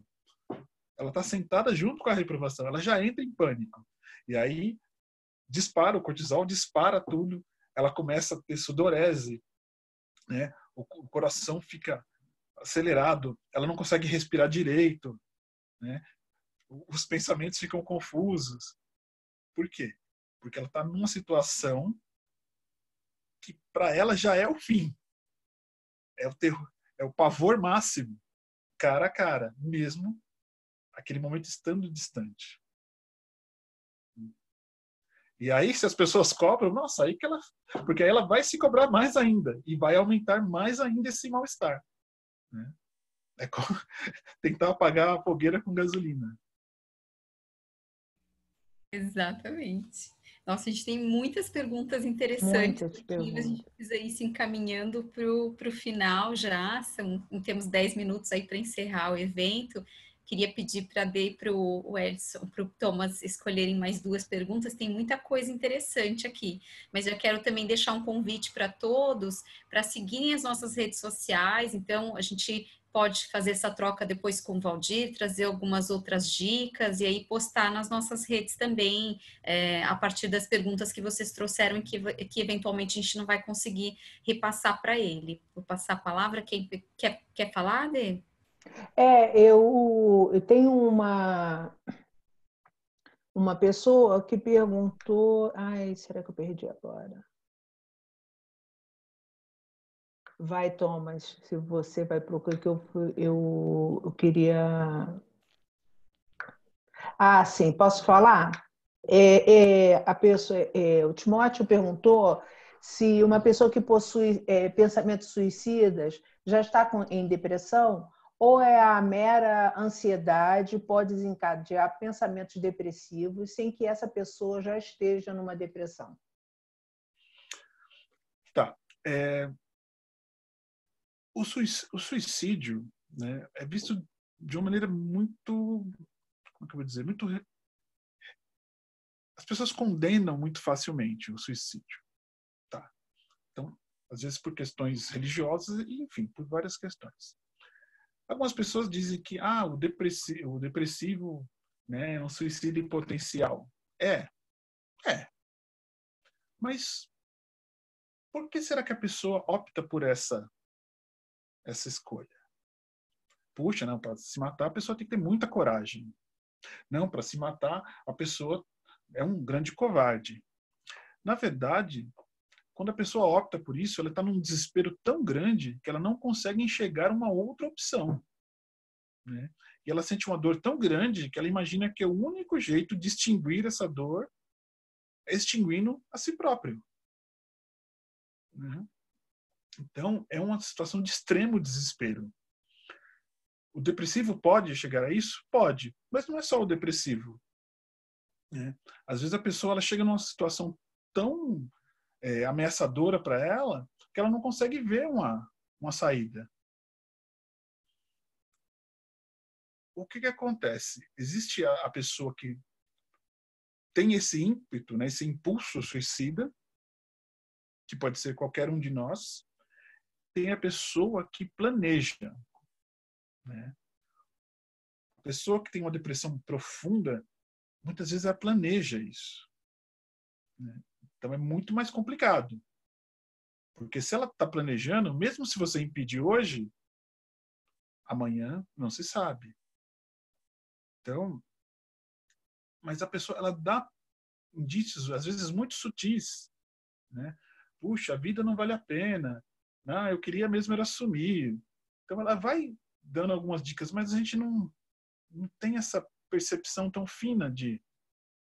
Ela está sentada junto com a reprovação. Ela já entra em pânico. E aí, dispara o cortisol, dispara tudo. Ela começa a ter sudorese, né? O coração fica acelerado. Ela não consegue respirar direito, né? Os pensamentos ficam confusos. Por quê? Porque ela está numa situação que para ela já é o fim. É o terror, é o pavor máximo, cara a cara, mesmo aquele momento estando distante. E aí, se as pessoas cobram, nossa, aí que ela. Porque aí ela vai se cobrar mais ainda e vai aumentar mais ainda esse mal-estar. Né? É como tentar apagar a fogueira com gasolina. Exatamente. Nossa, a gente tem muitas perguntas interessantes Muitas aqui, mas a gente perguntas. precisa ir se encaminhando para o final já. Temos 10 minutos aí para encerrar o evento. Queria pedir para a Dei e para o Edson, para o Thomas escolherem mais duas perguntas. Tem muita coisa interessante aqui, mas eu quero também deixar um convite para todos para seguirem as nossas redes sociais. Então, a gente pode fazer essa troca depois com o Valdir, trazer algumas outras dicas e aí postar nas nossas redes também, a partir das perguntas que vocês trouxeram e que eventualmente a gente não vai conseguir repassar para ele. Vou passar a palavra. Quem quer falar, Dê? Eu tenho uma pessoa que perguntou. Ai, será que eu perdi agora? Vai, Thomas, se você vai procurar, que eu queria. Ah, sim, posso falar? A pessoa, o Timóteo perguntou se uma pessoa que possui pensamentos suicidas já está em depressão ou é a mera ansiedade pode desencadear pensamentos depressivos sem que essa pessoa já esteja numa depressão. Tá. O suicídio, né, é visto de uma maneira muito, como é que eu vou dizer, muito. As pessoas condenam muito facilmente o suicídio. Tá. Então, às vezes por questões religiosas e, enfim, por várias questões. Algumas pessoas dizem que o depressivo, né, é um suicídio em potencial. É. Mas por que será que a pessoa opta por essa escolha? Puxa, não, para se matar a pessoa tem que ter muita coragem. Não, para se matar a pessoa é um grande covarde. Na verdade, quando a pessoa opta por isso, ela está num desespero tão grande que ela não consegue enxergar uma outra opção. Né? E ela sente uma dor tão grande que ela imagina que o único jeito de extinguir essa dor é extinguindo a si próprio. Né? Então, é uma situação de extremo desespero. O depressivo pode chegar a isso? Pode, mas não é só o depressivo. Né? Às vezes a pessoa ela chega numa situação tão ameaçadora para ela que ela não consegue ver uma saída. O que acontece? Existe a pessoa que tem esse ímpeto, né, esse impulso suicida, que pode ser qualquer um de nós. Tem a pessoa que planeja. Né? A pessoa que tem uma depressão profunda, muitas vezes ela planeja isso. Né? Então é muito mais complicado. Porque se ela está planejando, mesmo se você impedir hoje, amanhã não se sabe. Então, mas a pessoa ela dá indícios, às vezes muito sutis. Né? Puxa, a vida não vale a pena. Não, eu queria mesmo era sumir. Então ela vai dando algumas dicas, mas a gente não tem essa percepção tão fina de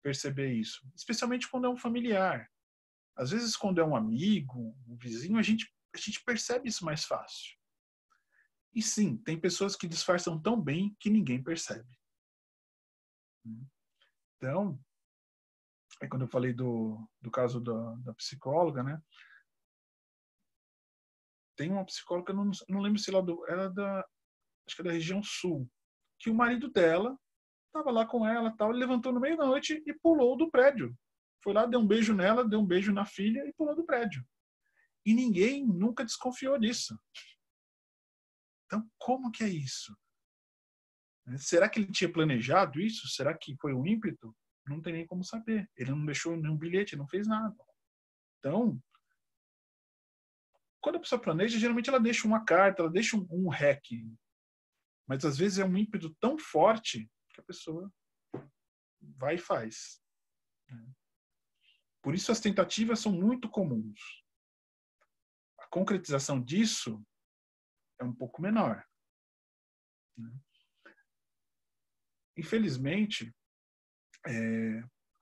perceber isso. Especialmente quando é um familiar. Às vezes, quando é um amigo, um vizinho, a gente percebe isso mais fácil. E sim, tem pessoas que disfarçam tão bem que ninguém percebe. Então, aí quando eu falei do caso da psicóloga, né? Tem uma psicóloga, eu não lembro se ela era acho que é da região sul, que o marido dela estava lá com ela, tal, ele levantou no meio da noite e pulou do prédio. Foi lá, deu um beijo nela, deu um beijo na filha e pulou do prédio. E ninguém nunca desconfiou disso. Então, como que é isso? Será que ele tinha planejado isso? Será que foi um ímpeto? Não tem nem como saber. Ele não deixou nenhum bilhete, não fez nada. Então, quando a pessoa planeja, geralmente ela deixa uma carta, ela deixa um rec. Mas às vezes é um ímpeto tão forte que a pessoa vai e faz. Por isso as tentativas são muito comuns. A concretização disso é um pouco menor. Infelizmente,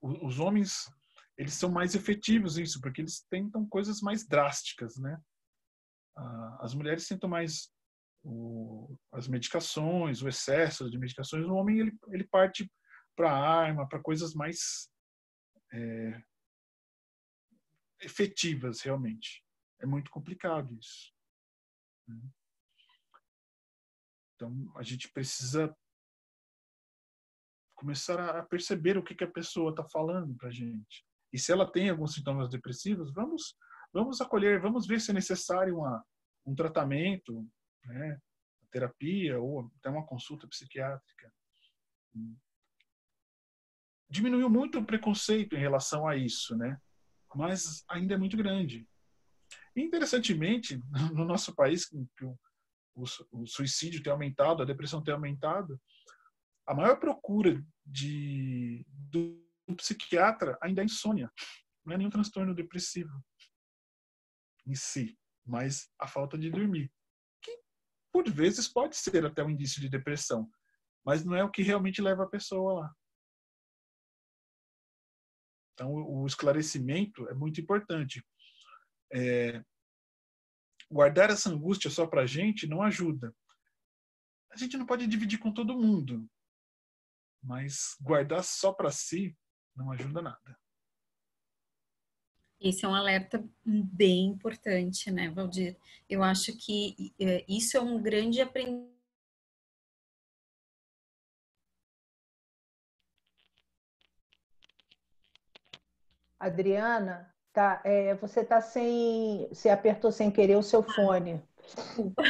os homens eles são mais efetivos nisso, porque eles tentam coisas mais drásticas, né? As mulheres tentam mais as medicações, o excesso de medicações. O homem ele parte para a arma, para coisas mais efetivas, realmente. É muito complicado isso. Então, a gente precisa começar a perceber o que a pessoa está falando para a gente. E se ela tem alguns sintomas depressivos, vamos acolher, vamos ver se é necessário um tratamento, né, terapia ou até uma consulta psiquiátrica. Diminuiu muito o preconceito em relação a isso, né? Mas ainda é muito grande. E, interessantemente, no nosso país, que o suicídio tem aumentado, a depressão tem aumentado, a maior procura do psiquiatra ainda é a insônia. Não é nenhum transtorno depressivo em si, mas a falta de dormir. Que, por vezes, pode ser até um indício de depressão, mas não é o que realmente leva a pessoa lá. Então, o esclarecimento é muito importante. Guardar essa angústia só para a gente não ajuda. A gente não pode dividir com todo mundo, mas guardar só para si não ajuda nada. Esse é um alerta bem importante, né, Valdir? Eu acho que isso é um grande aprendizado. Adriana, tá, você tá você apertou sem querer o seu fone. Desculpa.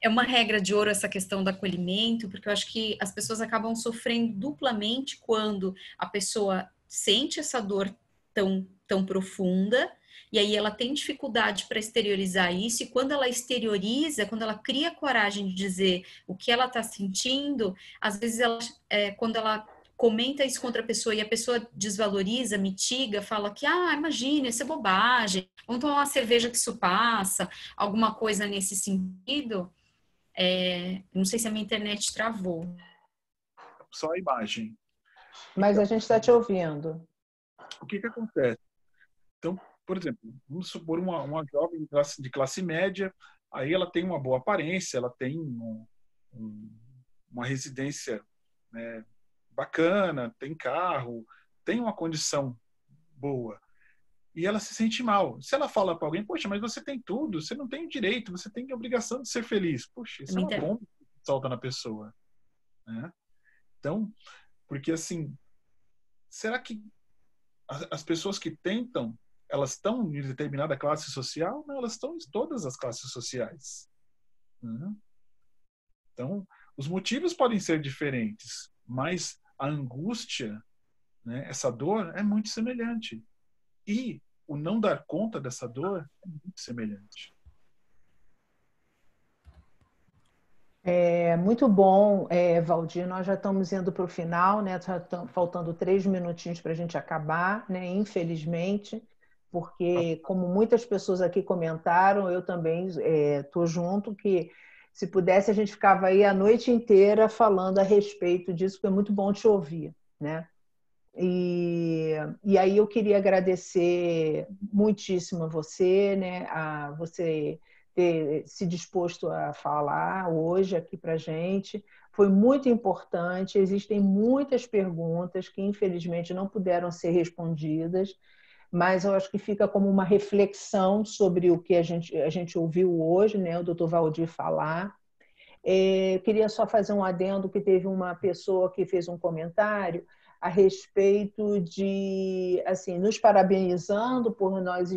É uma regra de ouro essa questão do acolhimento, porque eu acho que as pessoas acabam sofrendo duplamente quando a pessoa sente essa dor tão profunda, e aí ela tem dificuldade para exteriorizar isso, e quando ela exterioriza, quando ela cria coragem de dizer o que ela está sentindo, às vezes quando ela comenta isso com outra pessoa e a pessoa desvaloriza, mitiga, fala que, imagina, isso é bobagem, vamos tomar uma cerveja que isso passa, alguma coisa nesse sentido. Não sei se a minha internet travou. Só a imagem. Mas a gente está te ouvindo. O que acontece? Então, por exemplo, vamos supor uma jovem de classe média, aí ela tem uma boa aparência, ela tem uma residência, né, bacana, tem carro, tem uma condição boa. E ela se sente mal. Se ela fala para alguém, poxa, mas você tem tudo, você não tem direito, você tem a obrigação de ser feliz. Poxa, isso é uma bomba que solta na pessoa. Né? Então, porque assim, será que as pessoas que tentam, elas estão em determinada classe social? Não, elas estão em todas as classes sociais. Né? Então, os motivos podem ser diferentes, mas a angústia, né, essa dor é muito semelhante. E o não dar conta dessa dor é muito semelhante. Muito bom, Valdir. Nós já estamos indo para o final, né? Já faltando 3 minutinhos para a gente acabar, né? Infelizmente, porque como muitas pessoas aqui comentaram, eu também estou junto, que se pudesse a gente ficava aí a noite inteira falando a respeito disso, porque é muito bom te ouvir, né? E aí eu queria agradecer muitíssimo a você, né? A você ter se disposto a falar hoje aqui para a gente. Foi muito importante. Existem muitas perguntas que, infelizmente, não puderam ser respondidas, mas eu acho que fica como uma reflexão sobre o que a gente ouviu hoje, né, o Dr. Valdir falar. Eu queria só fazer um adendo que teve uma pessoa que fez um comentário a respeito de, assim, nos parabenizando por nós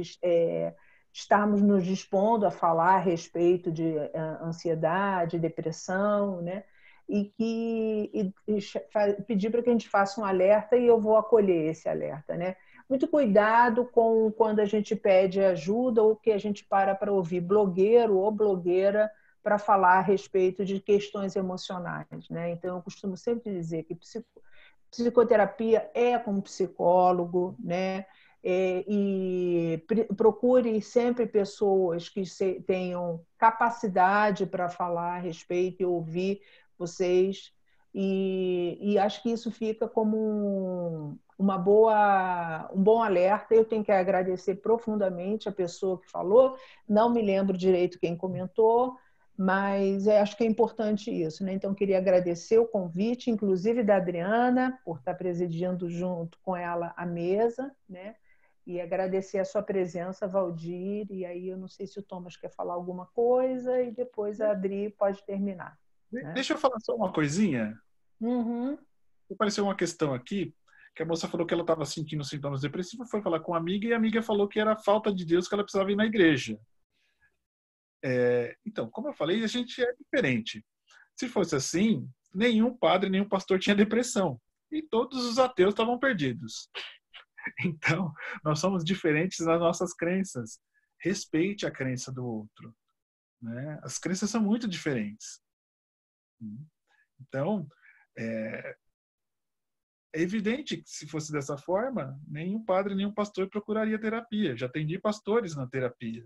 estarmos nos dispondo a falar a respeito de ansiedade, depressão, né? E pedir para que a gente faça um alerta e eu vou acolher esse alerta, né? Muito cuidado com quando a gente pede ajuda ou que a gente para ouvir blogueiro ou blogueira para falar a respeito de questões emocionais, né? Então, eu costumo sempre dizer que psicoterapia é com psicólogo, né? E procure sempre pessoas que tenham capacidade para falar a respeito e ouvir vocês. E acho que isso fica como um bom alerta. Eu tenho que agradecer profundamente a pessoa que falou, não me lembro direito quem comentou, mas acho que é importante isso, né? Então, queria agradecer o convite, inclusive da Adriana, por estar presidindo junto com ela a mesa, né? E agradecer a sua presença, Valdir, e aí eu não sei se o Thomas quer falar alguma coisa, e depois a Adri pode terminar. Né? Deixa eu falar só uma coisinha. Uhum. Apareceu uma questão aqui, que a moça falou que ela estava sentindo sintomas depressivos, foi falar com a amiga, e a amiga falou que era falta de Deus, que ela precisava ir na igreja. Então, como eu falei, a gente é diferente. Se fosse assim, nenhum padre, nenhum pastor tinha depressão. E todos os ateus estavam perdidos. Então, nós somos diferentes nas nossas crenças. Respeite a crença do outro. Né? As crenças são muito diferentes. Então, é evidente que se fosse dessa forma, nenhum padre, nenhum pastor procuraria terapia. Já atendi pastores na terapia.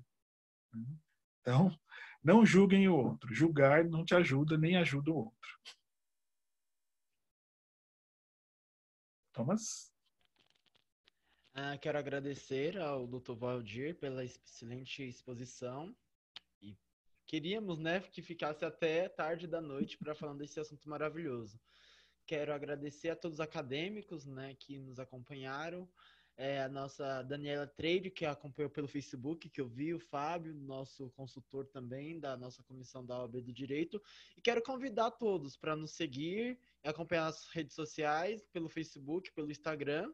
Então, não julguem o outro. Julgar não te ajuda, nem ajuda o outro. Thomas? Quero agradecer ao Dr. Valdir pela excelente exposição. E queríamos, né, que ficasse até tarde da noite para falar desse assunto maravilhoso. Quero agradecer a todos os acadêmicos, né, que nos acompanharam. A nossa Daniela Treide, que acompanhou pelo Facebook, que eu vi, o Fábio, nosso consultor também da nossa comissão da OAB do Direito. E quero convidar todos para nos seguir e acompanhar nas redes sociais, pelo Facebook, pelo Instagram,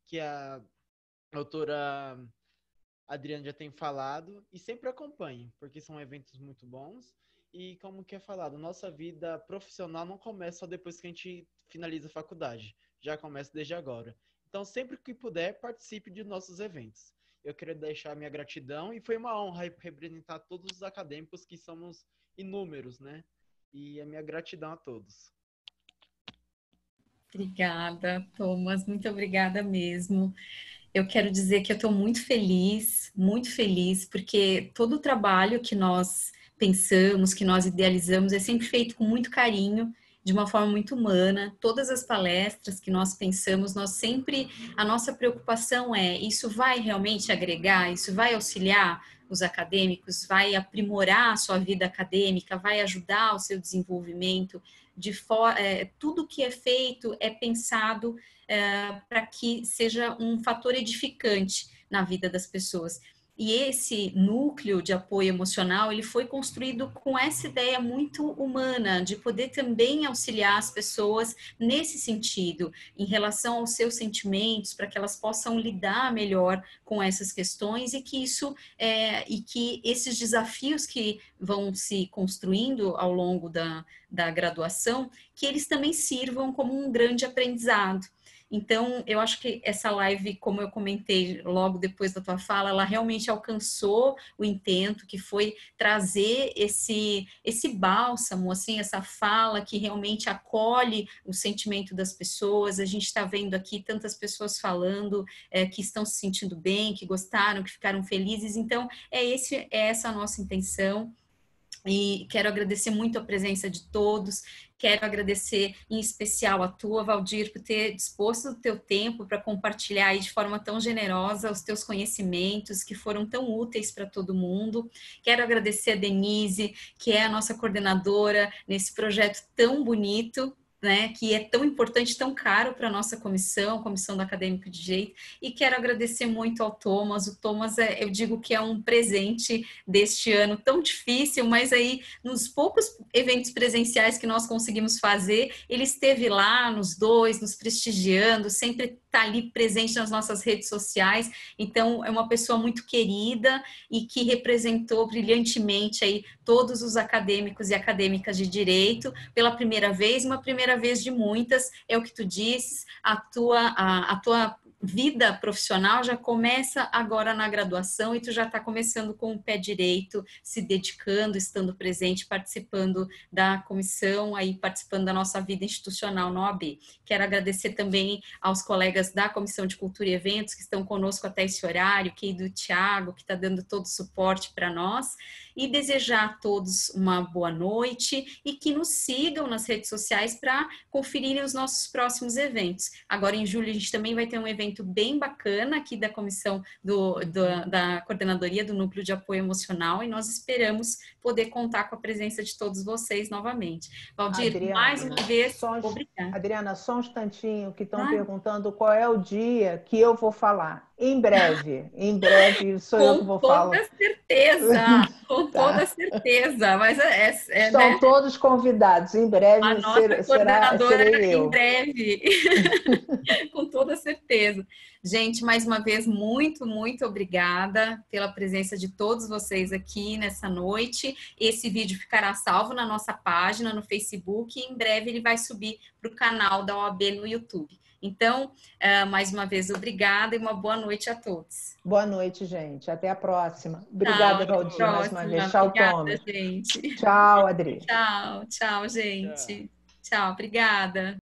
que a autora Adriana já tem falado, e sempre acompanhe, porque são eventos muito bons. E como que é falado, nossa vida profissional não começa só depois que a gente finaliza a faculdade, já começa desde agora. Então, sempre que puder, participe de nossos eventos. Eu queria deixar minha gratidão e foi uma honra representar todos os acadêmicos que somos inúmeros, né? E a minha gratidão a todos. Obrigada, Thomas, muito obrigada mesmo. Eu quero dizer que eu estou muito feliz, porque todo o trabalho que nós pensamos, que nós idealizamos, é sempre feito com muito carinho, de uma forma muito humana. Todas as palestras que nós pensamos, a nossa preocupação é: isso vai realmente agregar, isso vai auxiliar os acadêmicos, vai aprimorar a sua vida acadêmica, vai ajudar o seu desenvolvimento, tudo que é feito é pensado para que seja um fator edificante na vida das pessoas. E esse núcleo de apoio emocional, ele foi construído com essa ideia muito humana, de poder também auxiliar as pessoas nesse sentido, em relação aos seus sentimentos, para que elas possam lidar melhor com essas questões e que esses desafios que vão se construindo ao longo da graduação, que eles também sirvam como um grande aprendizado. Então, eu acho que essa live, como eu comentei logo depois da tua fala, ela realmente alcançou o intento, que foi trazer esse bálsamo, assim, essa fala que realmente acolhe o sentimento das pessoas. A gente está vendo aqui tantas pessoas falando que estão se sentindo bem, que gostaram, que ficaram felizes. Então, essa a nossa intenção. E quero agradecer muito a presença de todos, quero agradecer em especial a tua, Valdir, por ter disposto o teu tempo para compartilhar aí de forma tão generosa os teus conhecimentos, que foram tão úteis para todo mundo. Quero agradecer a Denise, que é a nossa coordenadora nesse projeto tão bonito, né, que é tão importante, tão caro para a nossa comissão, Comissão do Acadêmico de Direito, e quero agradecer muito ao Thomas. O Thomas, eu digo que é um presente deste ano tão difícil, mas aí nos poucos eventos presenciais que nós conseguimos fazer, ele esteve lá nos dois, nos prestigiando, sempre está ali presente nas nossas redes sociais, então é uma pessoa muito querida e que representou brilhantemente aí todos os acadêmicos e acadêmicas de direito pela primeira vez, uma primeira vez de muitas, é o que tu dizes, a tua vida profissional já começa agora na graduação e tu já está começando com o pé direito, se dedicando, estando presente, participando da comissão, aí participando da nossa vida institucional na OAB. Quero agradecer também aos colegas da Comissão de Cultura e Eventos que estão conosco até esse horário, que é do Tiago, que está dando todo o suporte para nós, e desejar a todos uma boa noite e que nos sigam nas redes sociais para conferirem os nossos próximos eventos. Agora em julho a gente também vai ter um evento bem bacana aqui da comissão da coordenadoria do Núcleo de Apoio Emocional e nós esperamos poder contar com a presença de todos vocês novamente. Valdir, Adriana, mais uma vez, obrigada. Adriana, só um instantinho, que estão perguntando qual é o dia que eu vou falar. Em breve sou eu que vou falar. Com toda certeza, mas estão né? todos convidados, em breve a nossa coordenadora serei eu. Em breve, com toda certeza. Gente, mais uma vez, muito, muito obrigada pela presença de todos vocês aqui nessa noite. Esse vídeo ficará salvo na nossa página no Facebook e em breve ele vai subir para o canal da OAB no YouTube. Então, mais uma vez, obrigada e uma boa noite a todos. Boa noite, gente. Até a próxima. Obrigada, Valdir, mais uma vez. Tchau, Thomas. Gente. Tchau, Adri. Tchau, gente. Tchau, obrigada.